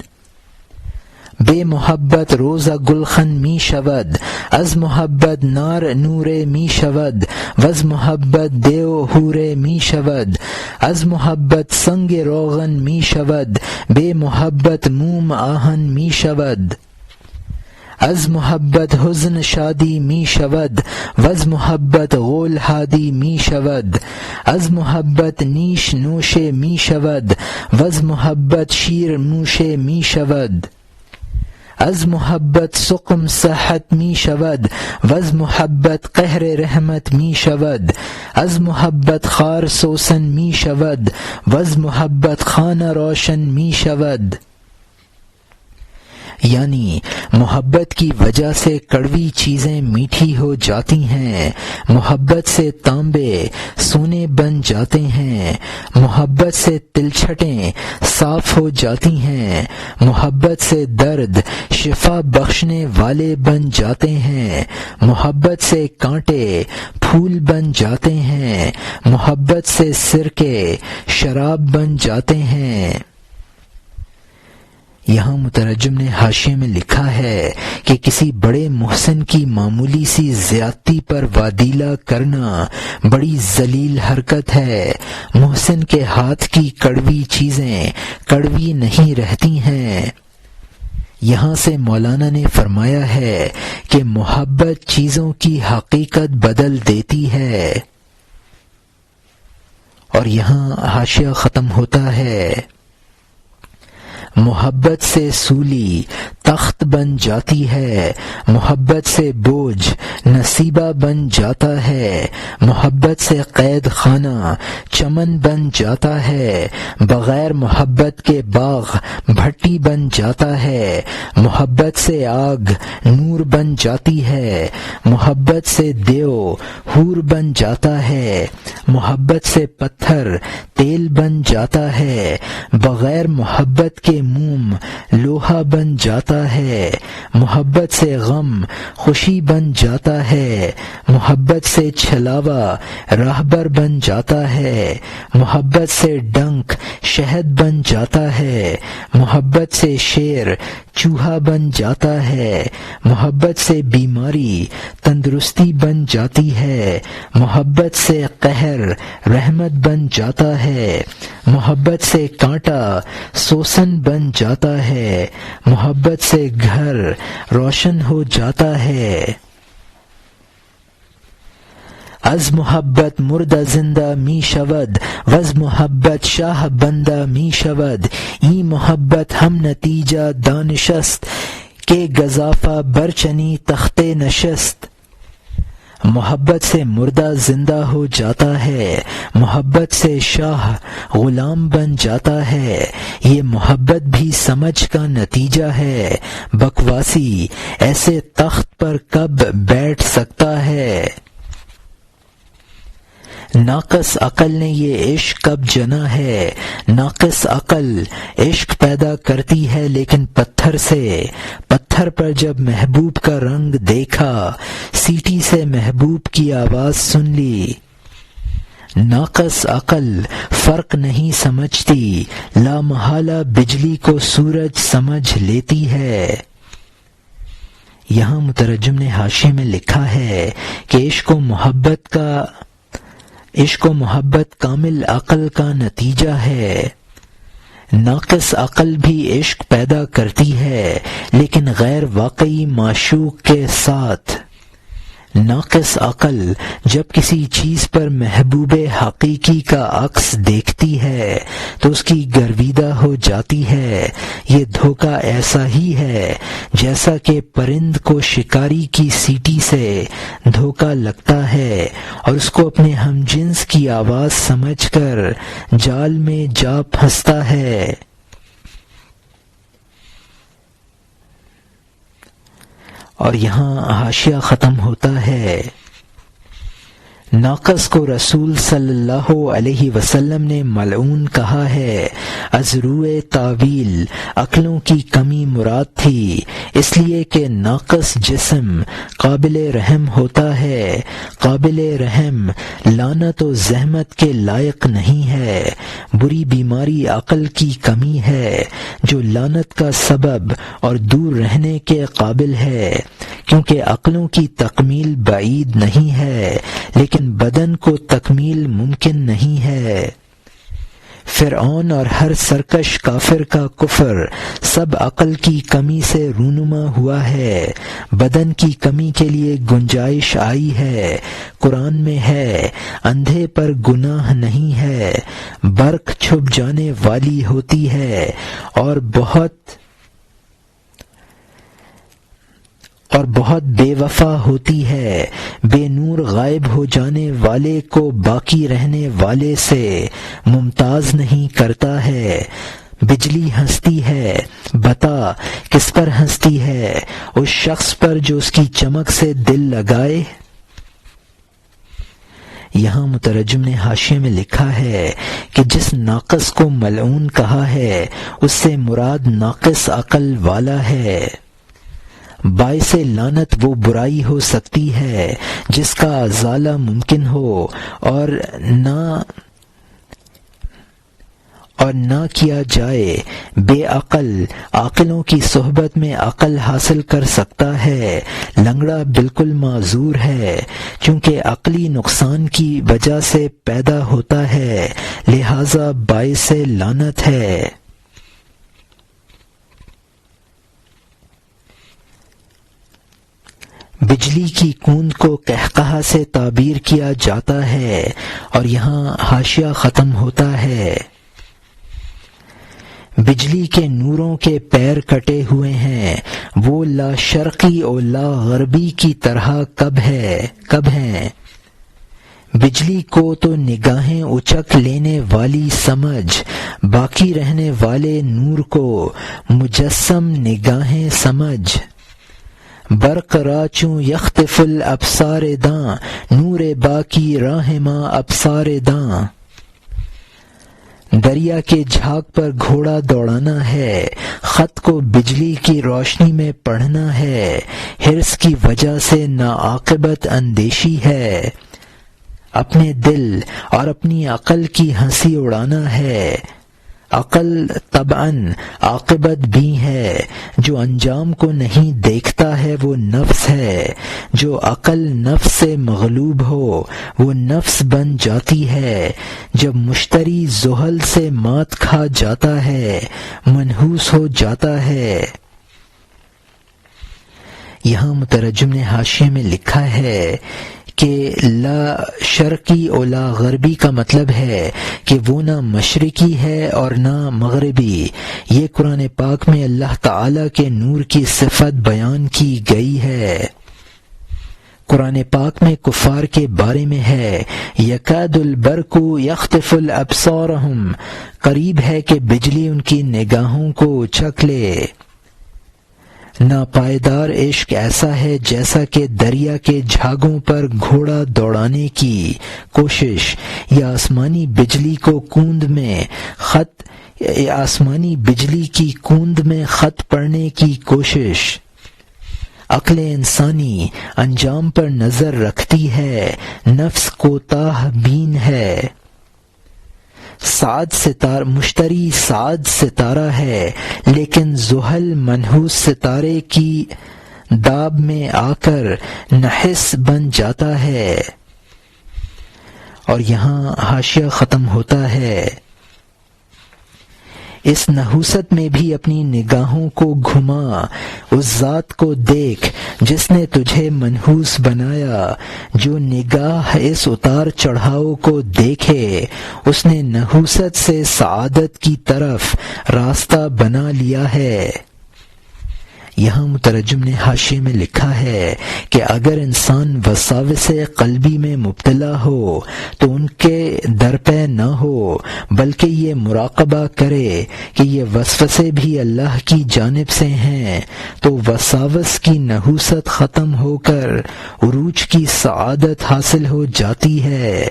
بے محبت روزہ گلخن می شود، از محبت نار نور می شود، وز محبت دیو حور می شود، از محبت سنگ روغن می شود، بے محبت موم آہن می شود، از محبت حزن شادی می شود، وز محبت غول ہادی می شود، از محبت نیش نوش می شود، وز محبت شیر نوش می شود، از محبت سقم صحت می شود، وز محبت قہر رحمت می شود، از محبت خار سوسن می شود، وز محبت خانہ روشن می شود۔ یعنی محبت کی وجہ سے کڑوی چیزیں میٹھی ہو جاتی ہیں، محبت سے تانبے سونے بن جاتے ہیں، محبت سے تلچھٹیں صاف ہو جاتی ہیں، محبت سے درد شفا بخشنے والے بن جاتے ہیں، محبت سے کانٹے پھول بن جاتے ہیں، محبت سے سرکے شراب بن جاتے ہیں۔ یہاں مترجم نے حاشیے میں لکھا ہے کہ کسی بڑے محسن کی معمولی سی زیادتی پر وادیلا کرنا بڑی ذلیل حرکت ہے۔ محسن کے ہاتھ کی کڑوی چیزیں کڑوی نہیں رہتی ہیں۔ یہاں سے مولانا نے فرمایا ہے کہ محبت چیزوں کی حقیقت بدل دیتی ہے۔ اور یہاں حاشیہ ختم ہوتا ہے، محبت سے سولی تخت بن جاتی ہے، محبت سے بوجھ نصیبہ بن جاتا ہے، محبت سے قید خانہ چمن بن جاتا ہے، بغیر محبت کے باغ بھٹی بن جاتا ہے، محبت سے آگ نور بن جاتی ہے، محبت سے دیو حور بن جاتا ہے، محبت سے پتھر تیل بن جاتا ہے، بغیر محبت کے موم لوہا بن جاتا ہے، محبت سے غم خوشی بن جاتا ہے، محبت سے چھلاوا راہبر بن جاتا ہے، محبت سے ڈنک شہد بن جاتا ہے، محبت سے شیر چوہا بن جاتا ہے، محبت سے بیماری تندرستی بن جاتی ہے، محبت سے قہر رحمت بن جاتا ہے، محبت سے کانٹا سوسن بن جاتا ہے، محبت سے گھر روشن ہو جاتا ہے۔ از محبت مردہ زندہ می شود، وز محبت شاہ بندہ می شود، ای محبت ہم نتیجہ دانشست، کہ گزافہ برچنی تخت نشست۔ محبت سے مردہ زندہ ہو جاتا ہے، محبت سے شاہ غلام بن جاتا ہے، یہ محبت بھی سمجھ کا نتیجہ ہے، بکواسی ایسے تخت پر کب بیٹھ سکتا ہے۔ ناقص عقل نے یہ عشق کب جنا ہے، ناقص عقل عشق پیدا کرتی ہے لیکن پتھر سے، پتھر پر جب محبوب کا رنگ دیکھا، سیٹی سے محبوب کی آواز سن لی۔ ناقص عقل فرق نہیں سمجھتی، لا محالہ بجلی کو سورج سمجھ لیتی ہے۔ یہاں مترجم نے حاشیے میں لکھا ہے کہ عشق و محبت کامل عقل کا نتیجہ ہے۔ ناقص عقل بھی عشق پیدا کرتی ہے لیکن غیر واقعی معشوق کے ساتھ۔ ناقص عقل جب کسی چیز پر محبوب حقیقی کا عکس دیکھتی ہے تو اس کی گرویدہ ہو جاتی ہے۔ یہ دھوکہ ایسا ہی ہے جیسا کہ پرند کو شکاری کی سیٹی سے دھوکہ لگتا ہے اور اس کو اپنے ہم جنس کی آواز سمجھ کر جال میں جا پھنستا ہے۔ اور یہاں حاشیہ ختم ہوتا ہے۔ ناقص کو رسول صلی اللہ علیہ وسلم نے ملعون کہا ہے۔ از روئے تعویل عقلوں کی کمی مراد تھی، اس لیے کہ ناقص جسم قابل رحم ہوتا ہے، قابل رحم لعنت و زحمت کے لائق نہیں ہے۔ بری بیماری عقل کی کمی ہے جو لعنت کا سبب اور دور رہنے کے قابل ہے، کیونکہ عقلوں کی تکمیل بعید نہیں ہے لیکن بدن کو تکمیل ممکن نہیں ہے۔ فرعون اور ہر سرکش کافر کا کفر سب عقل کی کمی سے رونما ہوا ہے۔ بدن کی کمی کے لیے گنجائش آئی ہے، قرآن میں ہے، اندھے پر گناہ نہیں ہے، برق چھپ جانے والی ہوتی ہے اور بہت بے وفا ہوتی ہے۔ بے نور غائب ہو جانے والے کو باقی رہنے والے سے ممتاز نہیں کرتا ہے۔ بجلی ہنستی ہے، بتا کس پر ہنستی ہے؟ اس شخص پر جو اس کی چمک سے دل لگائے۔ یہاں مترجم نے حاشیے میں لکھا ہے کہ جس ناقص کو ملعون کہا ہے اس سے مراد ناقص عقل والا ہے۔ باعث لعنت وہ برائی ہو سکتی ہے جس کا ازالہ ممکن ہو اور نہ کیا جائے۔ بے عقل عاقلوں کی صحبت میں عقل حاصل کر سکتا ہے، لنگڑا بالکل معذور ہے چونکہ عقلی نقصان کی وجہ سے پیدا ہوتا ہے، لہذا باعث لعنت ہے۔ بجلی کی کوند کو قہقہہ سے تعبیر کیا جاتا ہے۔ اور یہاں حاشیہ ختم ہوتا ہے۔ بجلی کے نوروں کے پیر کٹے ہوئے ہیں، وہ لا شرقی اور لا غربی کی طرح کب ہیں۔ بجلی کو تو نگاہیں اچک لینے والی سمجھ، باقی رہنے والے نور کو مجسم نگاہیں سمجھ۔ برق را چوں یختف الابصار داں، نور باقی راہ ماں ابصار داں۔ دریا کے جھاگ پر گھوڑا دوڑانا ہے، خط کو بجلی کی روشنی میں پڑھنا ہے، حرص کی وجہ سے ناعاقبت اندیشی ہے، اپنے دل اور اپنی عقل کی ہنسی اڑانا ہے، عقل طبعاً عاقبت بھی ہے، جو انجام کو نہیں دیکھتا ہے وہ نفس ہے، جو عقل نفس سے مغلوب ہو وہ نفس بن جاتی ہے، جب مشتری زحل سے مات کھا جاتا ہے منحوس ہو جاتا ہے۔ یہاں مترجم نے حاشیے میں لکھا ہے کہ لا شرقی اور لا غربی کا مطلب ہے کہ وہ نہ مشرقی ہے اور نہ مغربی۔ یہ قرآن پاک میں اللہ تعالی کے نور کی صفت بیان کی گئی ہے۔ قرآن پاک میں کفار کے بارے میں ہے یکاد البرق یخطف الابصارہم، قریب ہے کہ بجلی ان کی نگاہوں کو اچک لے۔ ناپائیدار عشق ایسا ہے جیسا کہ دریا کے جھاگوں پر گھوڑا دوڑانے کی کوشش، یا آسمانی بجلی کی کوند میں خط پڑنے کی کوشش۔ عقل انسانی انجام پر نظر رکھتی ہے، نفس کوتاہ بین ہے۔ مشتری سعد ستارہ ہے، لیکن زحل منحوس ستارے کی داب میں آ کر نحس بن جاتا ہے۔ اور یہاں حاشیہ ختم ہوتا ہے۔ اس نحوست میں بھی اپنی نگاہوں کو گھما، اس ذات کو دیکھ جس نے تجھے منحوس بنایا۔ جو نگاہ اس اتار چڑھاؤ کو دیکھے اس نے نحوست سے سعادت کی طرف راستہ بنا لیا ہے۔ یہاں مترجم نے حاشیے میں لکھا ہے کہ اگر انسان وساوس قلبی میں مبتلا ہو تو ان کے درپے نہ ہو، بلکہ یہ مراقبہ کرے کہ یہ وسوسے بھی اللہ کی جانب سے ہیں، تو وساوس کی نحوست ختم ہو کر عروج کی سعادت حاصل ہو جاتی ہے۔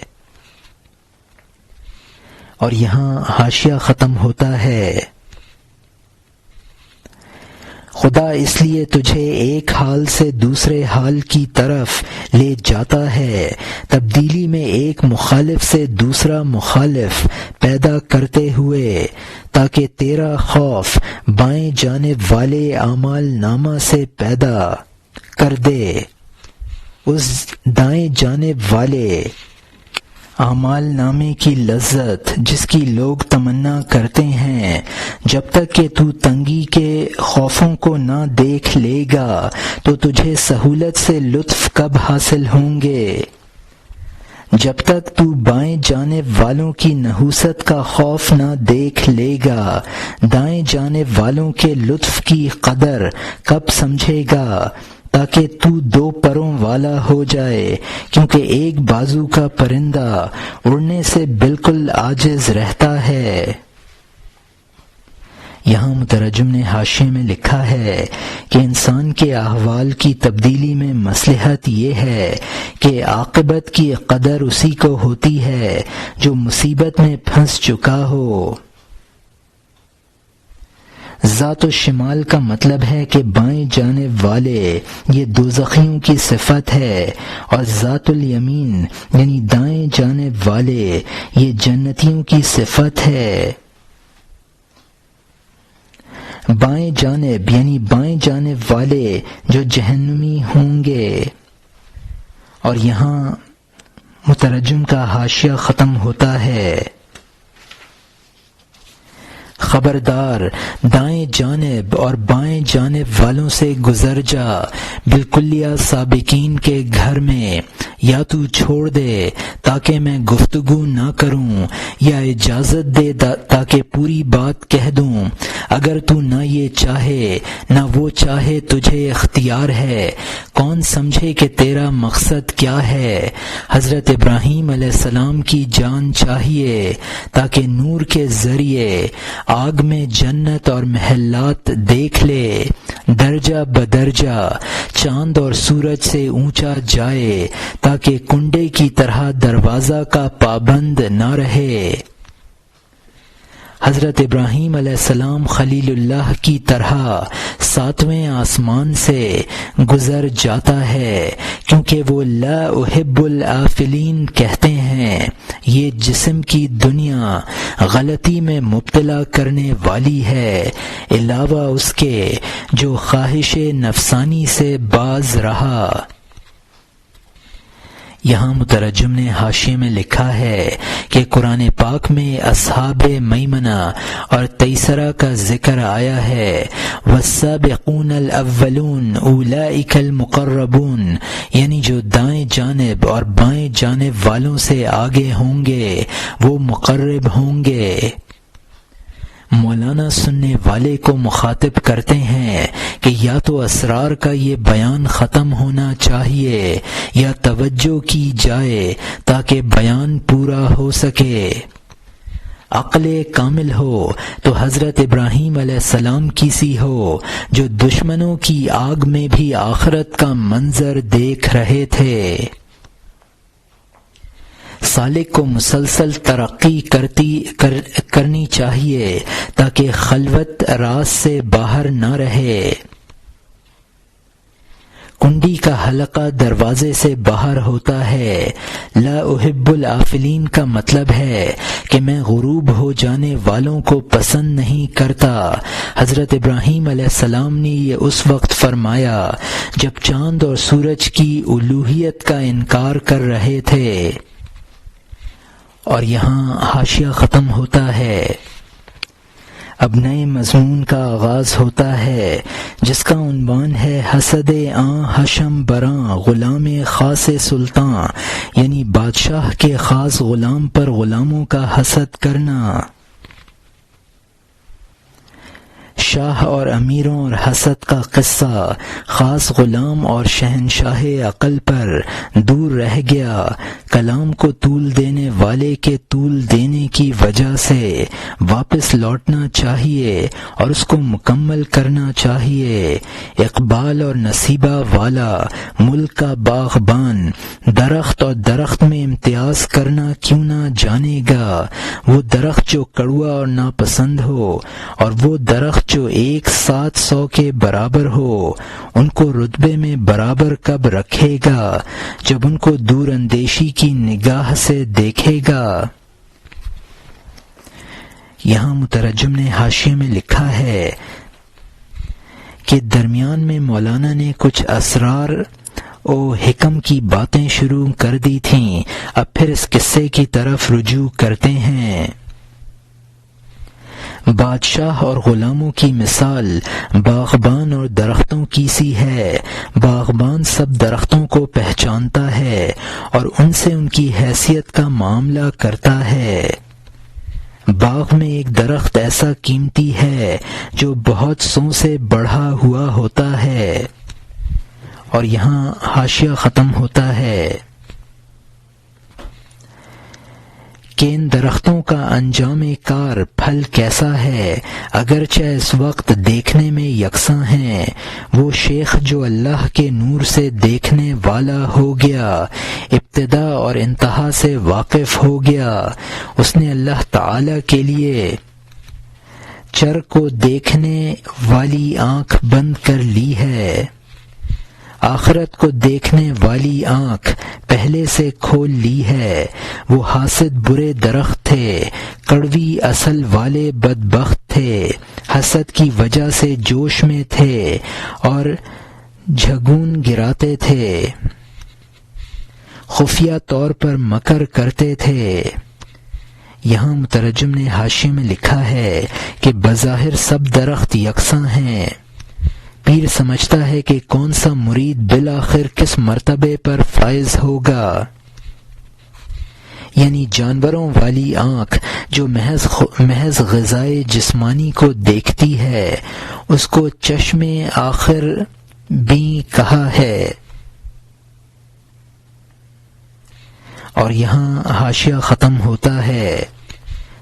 اور یہاں حاشیہ ختم ہوتا ہے۔ خدا اس لیے تجھے ایک حال سے دوسرے حال کی طرف لے جاتا ہے، تبدیلی میں ایک مخالف سے دوسرا مخالف پیدا کرتے ہوئے، تاکہ تیرا خوف بائیں جانب والے اعمال نامہ سے پیدا کر دے، اس دائیں جانب والے اعمال نامے کی لذت جس کی لوگ تمنا کرتے ہیں۔ جب تک کہ تو تنگی کے خوفوں کو نہ دیکھ لے گا تو تجھے سہولت سے لطف کب حاصل ہوں گے؟ جب تک تو بائیں جانب والوں کی نحوست کا خوف نہ دیکھ لے گا، دائیں جانب والوں کے لطف کی قدر کب سمجھے گا؟ تاکہ تو دو پروں والا ہو جائے، کیونکہ ایک بازو کا پرندہ اڑنے سے بالکل عاجز رہتا ہے۔ یہاں مترجم نے حاشیے میں لکھا ہے کہ انسان کے احوال کی تبدیلی میں مصلحت یہ ہے کہ عاقبت کی قدر اسی کو ہوتی ہے جو مصیبت میں پھنس چکا ہو۔ ذات و شمال کا مطلب ہے کہ بائیں جانب والے، یہ دوزخیوں کی صفت ہے، اور ذات الیمین یعنی دائیں جانب والے یہ جنتیوں کی صفت ہے۔ بائیں جانب یعنی بائیں جانب والے جو جہنمی ہوں گے۔ اور یہاں مترجم کا حاشیہ ختم ہوتا ہے۔ خبردار، دائیں جانب اور بائیں جانب والوں سے گزر جا، بالکلیہ سابقین کے گھر میں، یا تو چھوڑ دے تاکہ میں گفتگو نہ کروں، یا اجازت دے تاکہ پوری بات کہہ دوں۔ اگر تو نہ یہ چاہے نہ وہ چاہے تجھے اختیار ہے، کون سمجھے کہ تیرا مقصد کیا ہے؟ حضرت ابراہیم علیہ السلام کی جان چاہیے تاکہ نور کے ذریعے آگ میں جنت اور محلات دیکھ لے، درجہ بدرجہ چاند اور سورج سے اونچا جائے، تاکہ کنڈے کی طرح دروازہ کا پابند نہ رہے۔ حضرت ابراہیم علیہ السلام خلیل اللہ کی طرح 7ویں آسمان سے گزر جاتا ہے، کیونکہ وہ لا احب الآفلین کہتے ہیں۔ یہ جسم کی دنیا غلطی میں مبتلا کرنے والی ہے، علاوہ اس کے جو خواہش نفسانی سے باز رہا۔ یہاں مترجم نے حاشیے میں لکھا ہے کہ قرآن پاک میں اصحاب میمنہ اور تیسرہ کا ذکر آیا ہے، والسابقون الاولون اولئک المقربون، یعنی جو دائیں جانب اور بائیں جانب والوں سے آگے ہوں گے وہ مقرب ہوں گے۔ مولانا سننے والے کو مخاطب کرتے ہیں کہ یا تو اسرار کا یہ بیان ختم ہونا چاہیے یا توجہ کی جائے تاکہ بیان پورا ہو سکے۔ عقل کامل ہو تو حضرت ابراہیم علیہ السلام کی سی ہو، جو دشمنوں کی آگ میں بھی آخرت کا منظر دیکھ رہے تھے۔ سالک کو مسلسل ترقی کرنی چاہیے تاکہ خلوت راز سے باہر نہ رہے۔ کنڈی کا حلقہ دروازے سے باہر ہوتا ہے۔ لا احب الآفلین کا مطلب ہے کہ میں غروب ہو جانے والوں کو پسند نہیں کرتا۔ حضرت ابراہیم علیہ السلام نے یہ اس وقت فرمایا جب چاند اور سورج کی الوہیت کا انکار کر رہے تھے۔ اور یہاں حاشیہ ختم ہوتا ہے۔ اب نئے مضمون کا آغاز ہوتا ہے جس کا عنوان ہے حسد آن حشم براں غلام خاص سلطان، یعنی بادشاہ کے خاص غلام پر غلاموں کا حسد کرنا۔ شاہ اور امیروں اور حسد کا قصہ۔ خاص غلام اور شہنشاہ عقل پر دور رہ گیا۔ کلام کو طول دینے والے کے طول دینے کی وجہ سے واپس لوٹنا چاہیے اور اس کو مکمل کرنا چاہیے۔ اقبال اور نصیبہ والا ملک کا باغبان درخت اور درخت میں امتیاز کرنا کیوں نہ جانے گا؟ وہ درخت جو کڑوا اور ناپسند ہو اور وہ درخت جو 1/700 کے برابر ہو، ان کو رتبے میں برابر کب رکھے گا جب ان کو دور اندیشی کی نگاہ سے دیکھے گا۔ یہاں مترجم نے حاشیے میں لکھا ہے کہ درمیان میں مولانا نے کچھ اسرار و حکم کی باتیں شروع کر دی تھیں، اب پھر اس قصے کی طرف رجوع کرتے ہیں۔ بادشاہ اور غلاموں کی مثال باغبان اور درختوں کی سی ہے۔ باغبان سب درختوں کو پہچانتا ہے اور ان سے ان کی حیثیت کا معاملہ کرتا ہے۔ باغ میں ایک درخت ایسا قیمتی ہے جو بہت سوں سے بڑھا ہوا ہوتا ہے۔ اور یہاں حاشیہ ختم ہوتا ہے کہ ان درختوں کا انجام کار پھل کیسا ہے، اگرچہ اس وقت دیکھنے میں یکساں ہیں۔ وہ شیخ جو اللہ کے نور سے دیکھنے والا ہو گیا، ابتدا اور انتہا سے واقف ہو گیا، اس نے اللہ تعالی کے لیے چر کو دیکھنے والی آنکھ بند کر لی ہے، آخرت کو دیکھنے والی آنکھ پہلے سے کھول لی ہے۔ وہ حاسد برے درخت تھے، کڑوی اصل والے بدبخت تھے، حسد کی وجہ سے جوش میں تھے اور جھگون گراتے تھے، خفیہ طور پر مکر کرتے تھے۔ یہاں مترجم نے حاشیے میں لکھا ہے کہ بظاہر سب درخت یکساں ہیں، پیر سمجھتا ہے کہ کون سا مرید بالآخر کس مرتبے پر فائز ہوگا، یعنی جانوروں والی آنکھ جو محض غذائے جسمانی کو دیکھتی ہے، اس کو چشم آخر بھی کہا ہے۔ اور یہاں حاشیہ ختم ہوتا ہے۔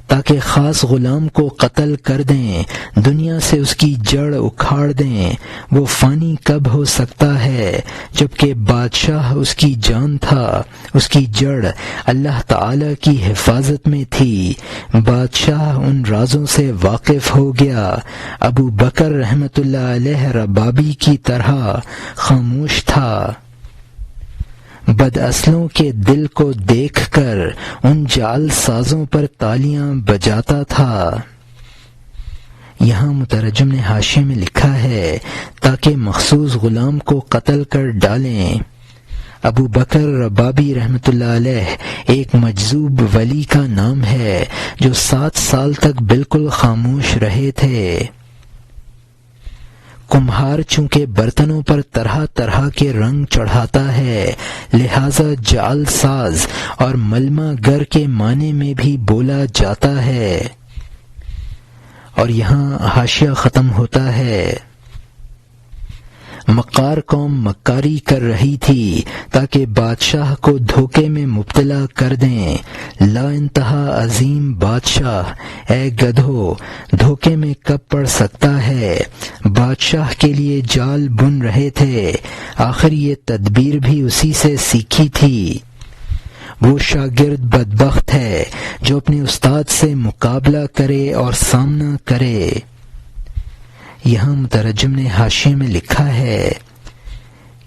تاکہ خاص غلام کو قتل کر دیں، دنیا سے اس کی جڑ اکھاڑ دیں۔ وہ فانی کب ہو سکتا ہے جبکہ بادشاہ اس کی جان تھا، اس کی جڑ اللہ تعالی کی حفاظت میں تھی۔ بادشاہ ان رازوں سے واقف ہو گیا۔ ابو بکر رحمۃ اللہ علیہ ربابی کی طرح خاموش تھا، بد اصلوں کے دل کو دیکھ کر ان جعل سازوں پر تالیاں بجاتا تھا۔ یہاں مترجم نے حاشیے میں لکھا ہے تاکہ مخصوص غلام کو قتل کر ڈالیں۔ ابو بکر ربابی رحمۃ اللہ علیہ ایک مجذوب ولی کا نام ہے جو 7 سال تک بالکل خاموش رہے تھے۔ کمہار چونکہ برتنوں پر طرح طرح کے رنگ چڑھاتا ہے، لہذا جعل ساز اور ملمہ گر کے معنی میں بھی بولا جاتا ہے۔ اور یہاں حاشیہ ختم ہوتا ہے۔ مکار قوم مکاری کر رہی تھی تاکہ بادشاہ کو دھوکے میں مبتلا کر دیں۔ لا انتہا عظیم بادشاہ، اے گدھو، دھوکے میں کب پڑ سکتا ہے؟ بادشاہ کے لیے جال بن رہے تھے، آخر یہ تدبیر بھی اسی سے سیکھی تھی۔ وہ شاگرد بدبخت ہے جو اپنے استاد سے مقابلہ کرے اور سامنا کرے۔ یہاں مترجم نے حاشیے میں لکھا ہے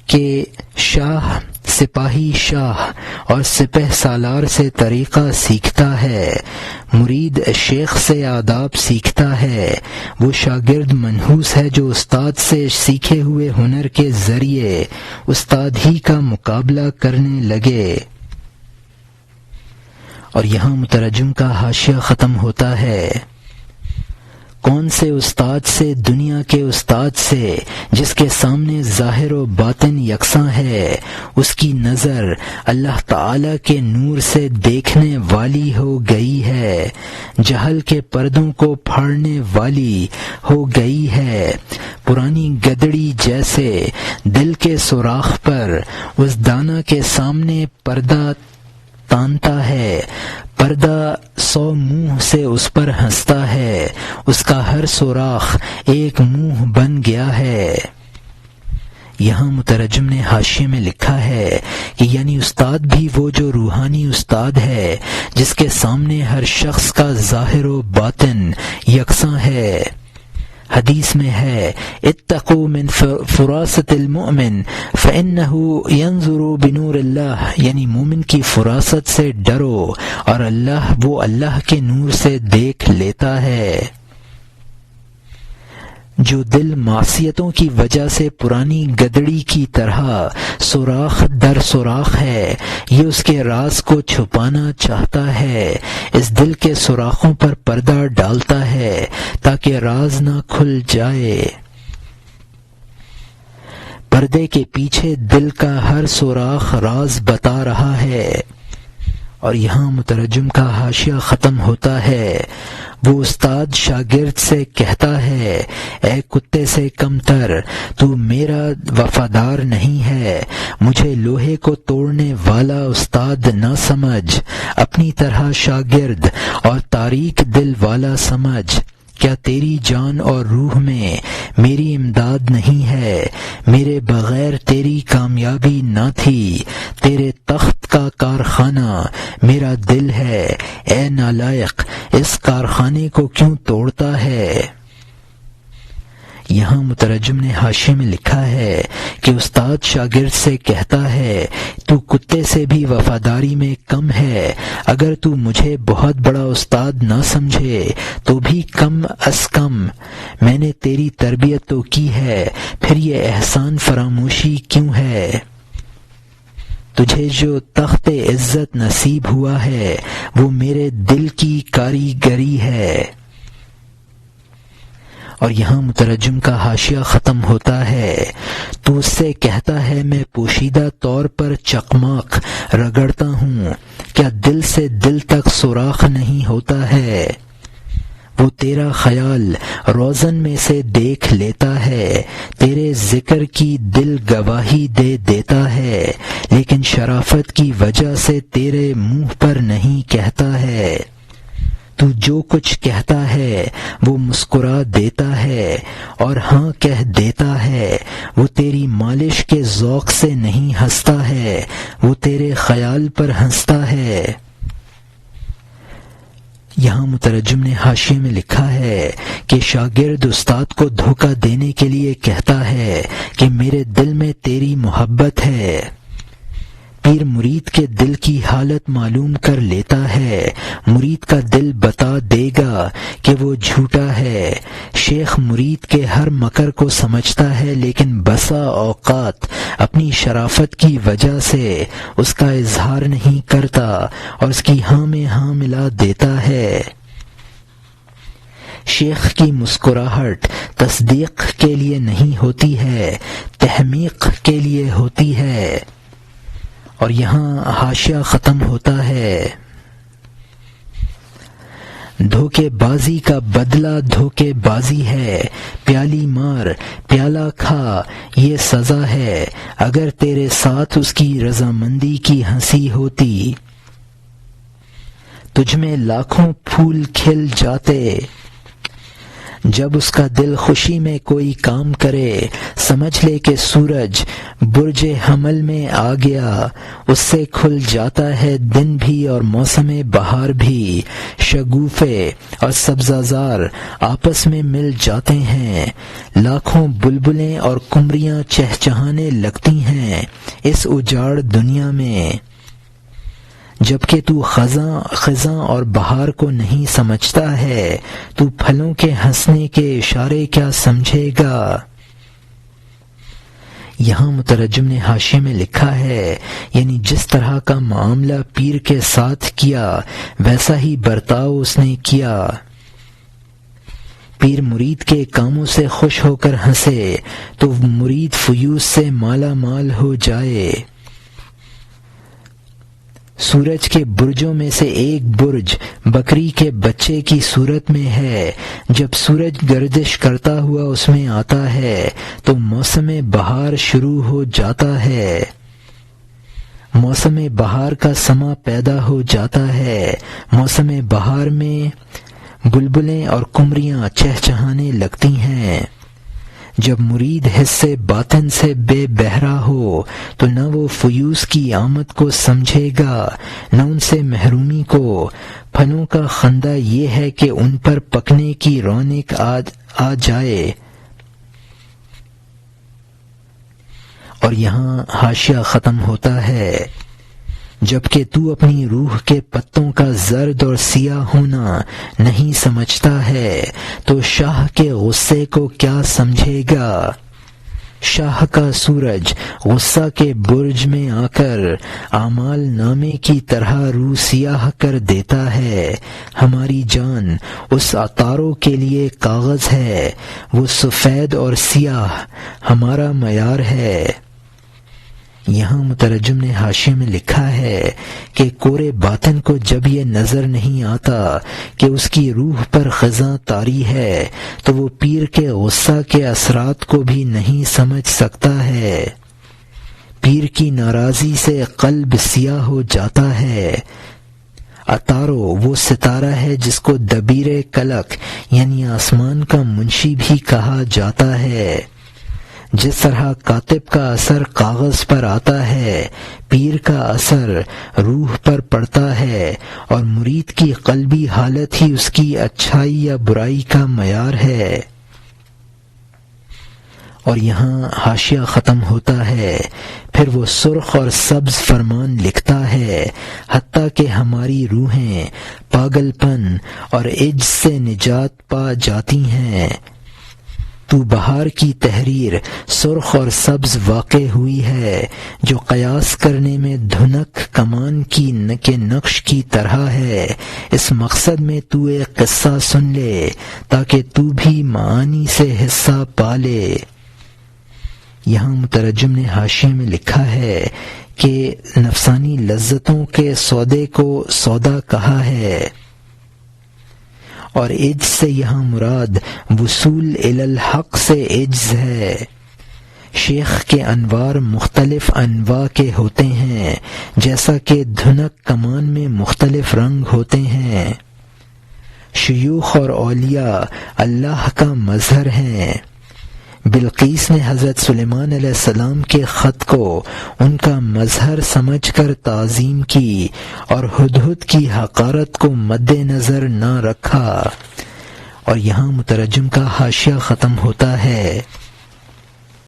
کہ شاہ سپاہی شاہ اور سپہ سالار سے طریقہ سیکھتا ہے، مرید شیخ سے آداب سیکھتا ہے، وہ شاگرد منحوس ہے جو استاد سے سیکھے ہوئے ہنر کے ذریعے استاد ہی کا مقابلہ کرنے لگے۔ اور یہاں مترجم کا حاشیہ ختم ہوتا ہے۔ کون سے استاد سے دنیا کے استاد سے جس کے سامنے ظاہر و باطن یکساں ہے، اس کی نظر اللہ تعالی کے نور سے دیکھنے والی ہو گئی ہے، جہل کے پردوں کو پھاڑنے والی ہو گئی ہے۔ پرانی گدڑی جیسے دل کے سوراخ پر اس دانا کے سامنے پردہ تانتا ہے، پردہ 100 منہ سے اس پر ہنستا ہے، اس کا ہر سوراخ ایک منہ بن گیا ہے۔ یہاں مترجم نے حاشیے میں لکھا ہے کہ یعنی استاد بھی وہ جو روحانی استاد ہے جس کے سامنے ہر شخص کا ظاہر و باطن یکساں ہے۔ حدیث میں ہے اتقوا من فراست المؤمن فإنه ينظر بنور اللہ، یعنی مومن کی فراست سے ڈرو اور وہ اللہ کے نور سے دیکھ لیتا ہے۔ جو دل معصیتوں کی وجہ سے پرانی گدڑی کی طرح سوراخ در سوراخ ہے، یہ اس کے راز کو چھپانا چاہتا ہے، اس دل کے سوراخوں پر پردہ ڈالتا ہے تاکہ راز نہ کھل جائے۔ پردے کے پیچھے دل کا ہر سوراخ راز بتا رہا ہے۔ اور یہاں مترجم کا حاشیہ ختم ہوتا ہے۔ وہ استاد شاگرد سے کہتا ہے، اے کتے سے کم تر، تو میرا وفادار نہیں ہے، مجھے لوہے کو توڑنے والا استاد نہ سمجھ، اپنی طرح شاگرد اور تاریک دل والا سمجھ۔ کیا تیری جان اور روح میں میری امداد نہیں ہے؟ میرے بغیر تیری کامیابی نہ تھی۔ تیرے تخت کا کارخانہ میرا دل ہے، اے نالائق، اس کارخانے کو کیوں توڑتا ہے؟ یہاں مترجم نے حاشیے میں لکھا ہے کہ استاد شاگرد سے کہتا ہے، تو کتے سے بھی وفاداری میں کم ہے، اگر تو مجھے بہت بڑا استاد نہ سمجھے تو بھی کم از کم میں نے تیری تربیت تو کی ہے، پھر یہ احسان فراموشی کیوں ہے؟ تجھے جو تخت عزت نصیب ہوا ہے وہ میرے دل کی کاریگری ہے۔ اور یہاں مترجم کا حاشیہ ختم ہوتا ہے۔ تو اس سے کہتا ہے، میں پوشیدہ طور پر چقماق رگڑتا ہوں، کیا دل سے دل تک سوراخ نہیں ہوتا ہے؟ وہ تیرا خیال روزن میں سے دیکھ لیتا ہے، تیرے ذکر کی دل گواہی دے دیتا ہے، لیکن شرافت کی وجہ سے تیرے منہ پر نہیں کہتا ہے۔ تو جو کچھ کہتا ہے وہ مسکرا دیتا ہے اور ہاں کہہ دیتا ہے، وہ تیری مالش کے ذوق سے نہیں ہنستا ہے، وہ تیرے خیال پر ہنستا ہے۔ یہاں مترجم نے حاشیے میں لکھا ہے کہ شاگرد استاد کو دھوکہ دینے کے لیے کہتا ہے کہ میرے دل میں تیری محبت ہے۔ پیر مرید کے دل کی حالت معلوم کر لیتا ہے، مرید کا دل بتا دے گا کہ وہ جھوٹا ہے۔ شیخ مرید کے ہر مکر کو سمجھتا ہے، لیکن بسا اوقات اپنی شرافت کی وجہ سے اس کا اظہار نہیں کرتا اور اس کی ہاں میں ہاں ملا دیتا ہے۔ شیخ کی مسکراہٹ تصدیق کے لیے نہیں ہوتی ہے، تحمیق کے لیے ہوتی ہے۔ اور یہاں حاشیہ ختم ہوتا ہے۔ دھوکے بازی کا بدلہ دھوکے بازی ہے، پیالی مار پیالہ کھا یہ سزا ہے، اگر تیرے ساتھ اس کی رضامندی کی ہنسی ہوتی، تجھ میں لاکھوں پھول کھل جاتے۔ جب اس کا دل خوشی میں کوئی کام کرے، سمجھ لے کہ سورج برج حمل میں آ گیا، اس سے کھل جاتا ہے دن بھی اور موسم بہار بھی، شگوفے اور سبزہ آپس میں مل جاتے ہیں، لاکھوں بلبلیں اور قمریاں چہچہانے لگتی ہیں اس اجاڑ دنیا میں۔ جبکہ تو خزاں اور بہار کو نہیں سمجھتا ہے، تو پھلوں کے ہنسنے کے اشارے کیا سمجھے گا؟ یہاں مترجم نے حاشیے میں لکھا ہے، یعنی جس طرح کا معاملہ پیر کے ساتھ کیا ویسا ہی برتاؤ اس نے کیا۔ پیر مرید کے کاموں سے خوش ہو کر ہنسے تو مرید فیوز سے مالا مال ہو جائے۔ سورج کے برجوں میں سے ایک برج بکری کے بچے کی صورت میں ہے، جب سورج گردش کرتا ہوا اس میں آتا ہے تو موسم بہار شروع ہو جاتا ہے، موسم بہار کا سما پیدا ہو جاتا ہے، موسم بہار میں بلبلیں اور قمریاں چہچہانے لگتی ہیں۔ جب مرید حصے باطن سے بے بہرا ہو تو نہ وہ فیوز کی آمد کو سمجھے گا نہ ان سے محرومی کو۔ پھلوں کا خندہ یہ ہے کہ ان پر پکنے کی رونق آ جائے۔ اور یہاں حاشیہ ختم ہوتا ہے، جبکہ تو اپنی روح کے پتوں کا زرد اور سیاہ ہونا نہیں سمجھتا ہے تو شاہ کے غصے کو کیا سمجھے گا؟ شاہ کا سورج غصہ کے برج میں آ کر اعمال نامے کی طرح روح سیاہ کر دیتا ہے۔ ہماری جان اس عطاروں کے لیے کاغذ ہے، وہ سفید اور سیاہ ہمارا معیار ہے۔ یہاں مترجم نے حاشیے میں لکھا ہے کہ کورے باطن کو جب یہ نظر نہیں آتا کہ اس کی روح پر خزاں طاری ہے تو وہ پیر کے غصہ کے اثرات کو بھی نہیں سمجھ سکتا ہے۔ پیر کی ناراضی سے قلب سیاہ ہو جاتا ہے۔ عطارو وہ ستارہ ہے جس کو دبیر کلک یعنی آسمان کا منشی بھی کہا جاتا ہے۔ جس طرح کاتب کا اثر کاغذ پر آتا ہے، پیر کا اثر روح پر پڑتا ہے، اور مرید کی قلبی حالت ہی اس کی اچھائی یا برائی کا معیار ہے۔ اور یہاں حاشیہ ختم ہوتا ہے، پھر وہ سرخ اور سبز فرمان لکھتا ہے، حتیٰ کہ ہماری روحیں پاگل پن اور عجز سے نجات پا جاتی ہیں۔ تو بہار کی تحریر سرخ اور سبز واقع ہوئی ہے، جو قیاس کرنے میں دھنک کمان کے نقش کی طرح ہے۔ اس مقصد میں تو ایک قصہ سن لے تاکہ تو بھی معانی سے حصہ پا لے۔ یہاں مترجم نے حاشیے میں لکھا ہے کہ نفسانی لذتوں کے سودے کو سودا کہا ہے، اور عجز سے یہاں مراد وصول الی الحق سے عجز ہے۔ شیخ کے انوار مختلف انواع کے ہوتے ہیں، جیسا کہ دھنک کمان میں مختلف رنگ ہوتے ہیں۔ شیوخ اور اولیاء اللہ کا مظہر ہیں۔ بلقیس نے حضرت سلیمان علیہ السلام کے خط کو ان کا مظہر سمجھ کر تعظیم کی اور ہدہد کی حقارت کو مد نظر نہ رکھا۔ اور یہاں مترجم کا حاشیہ ختم ہوتا ہے۔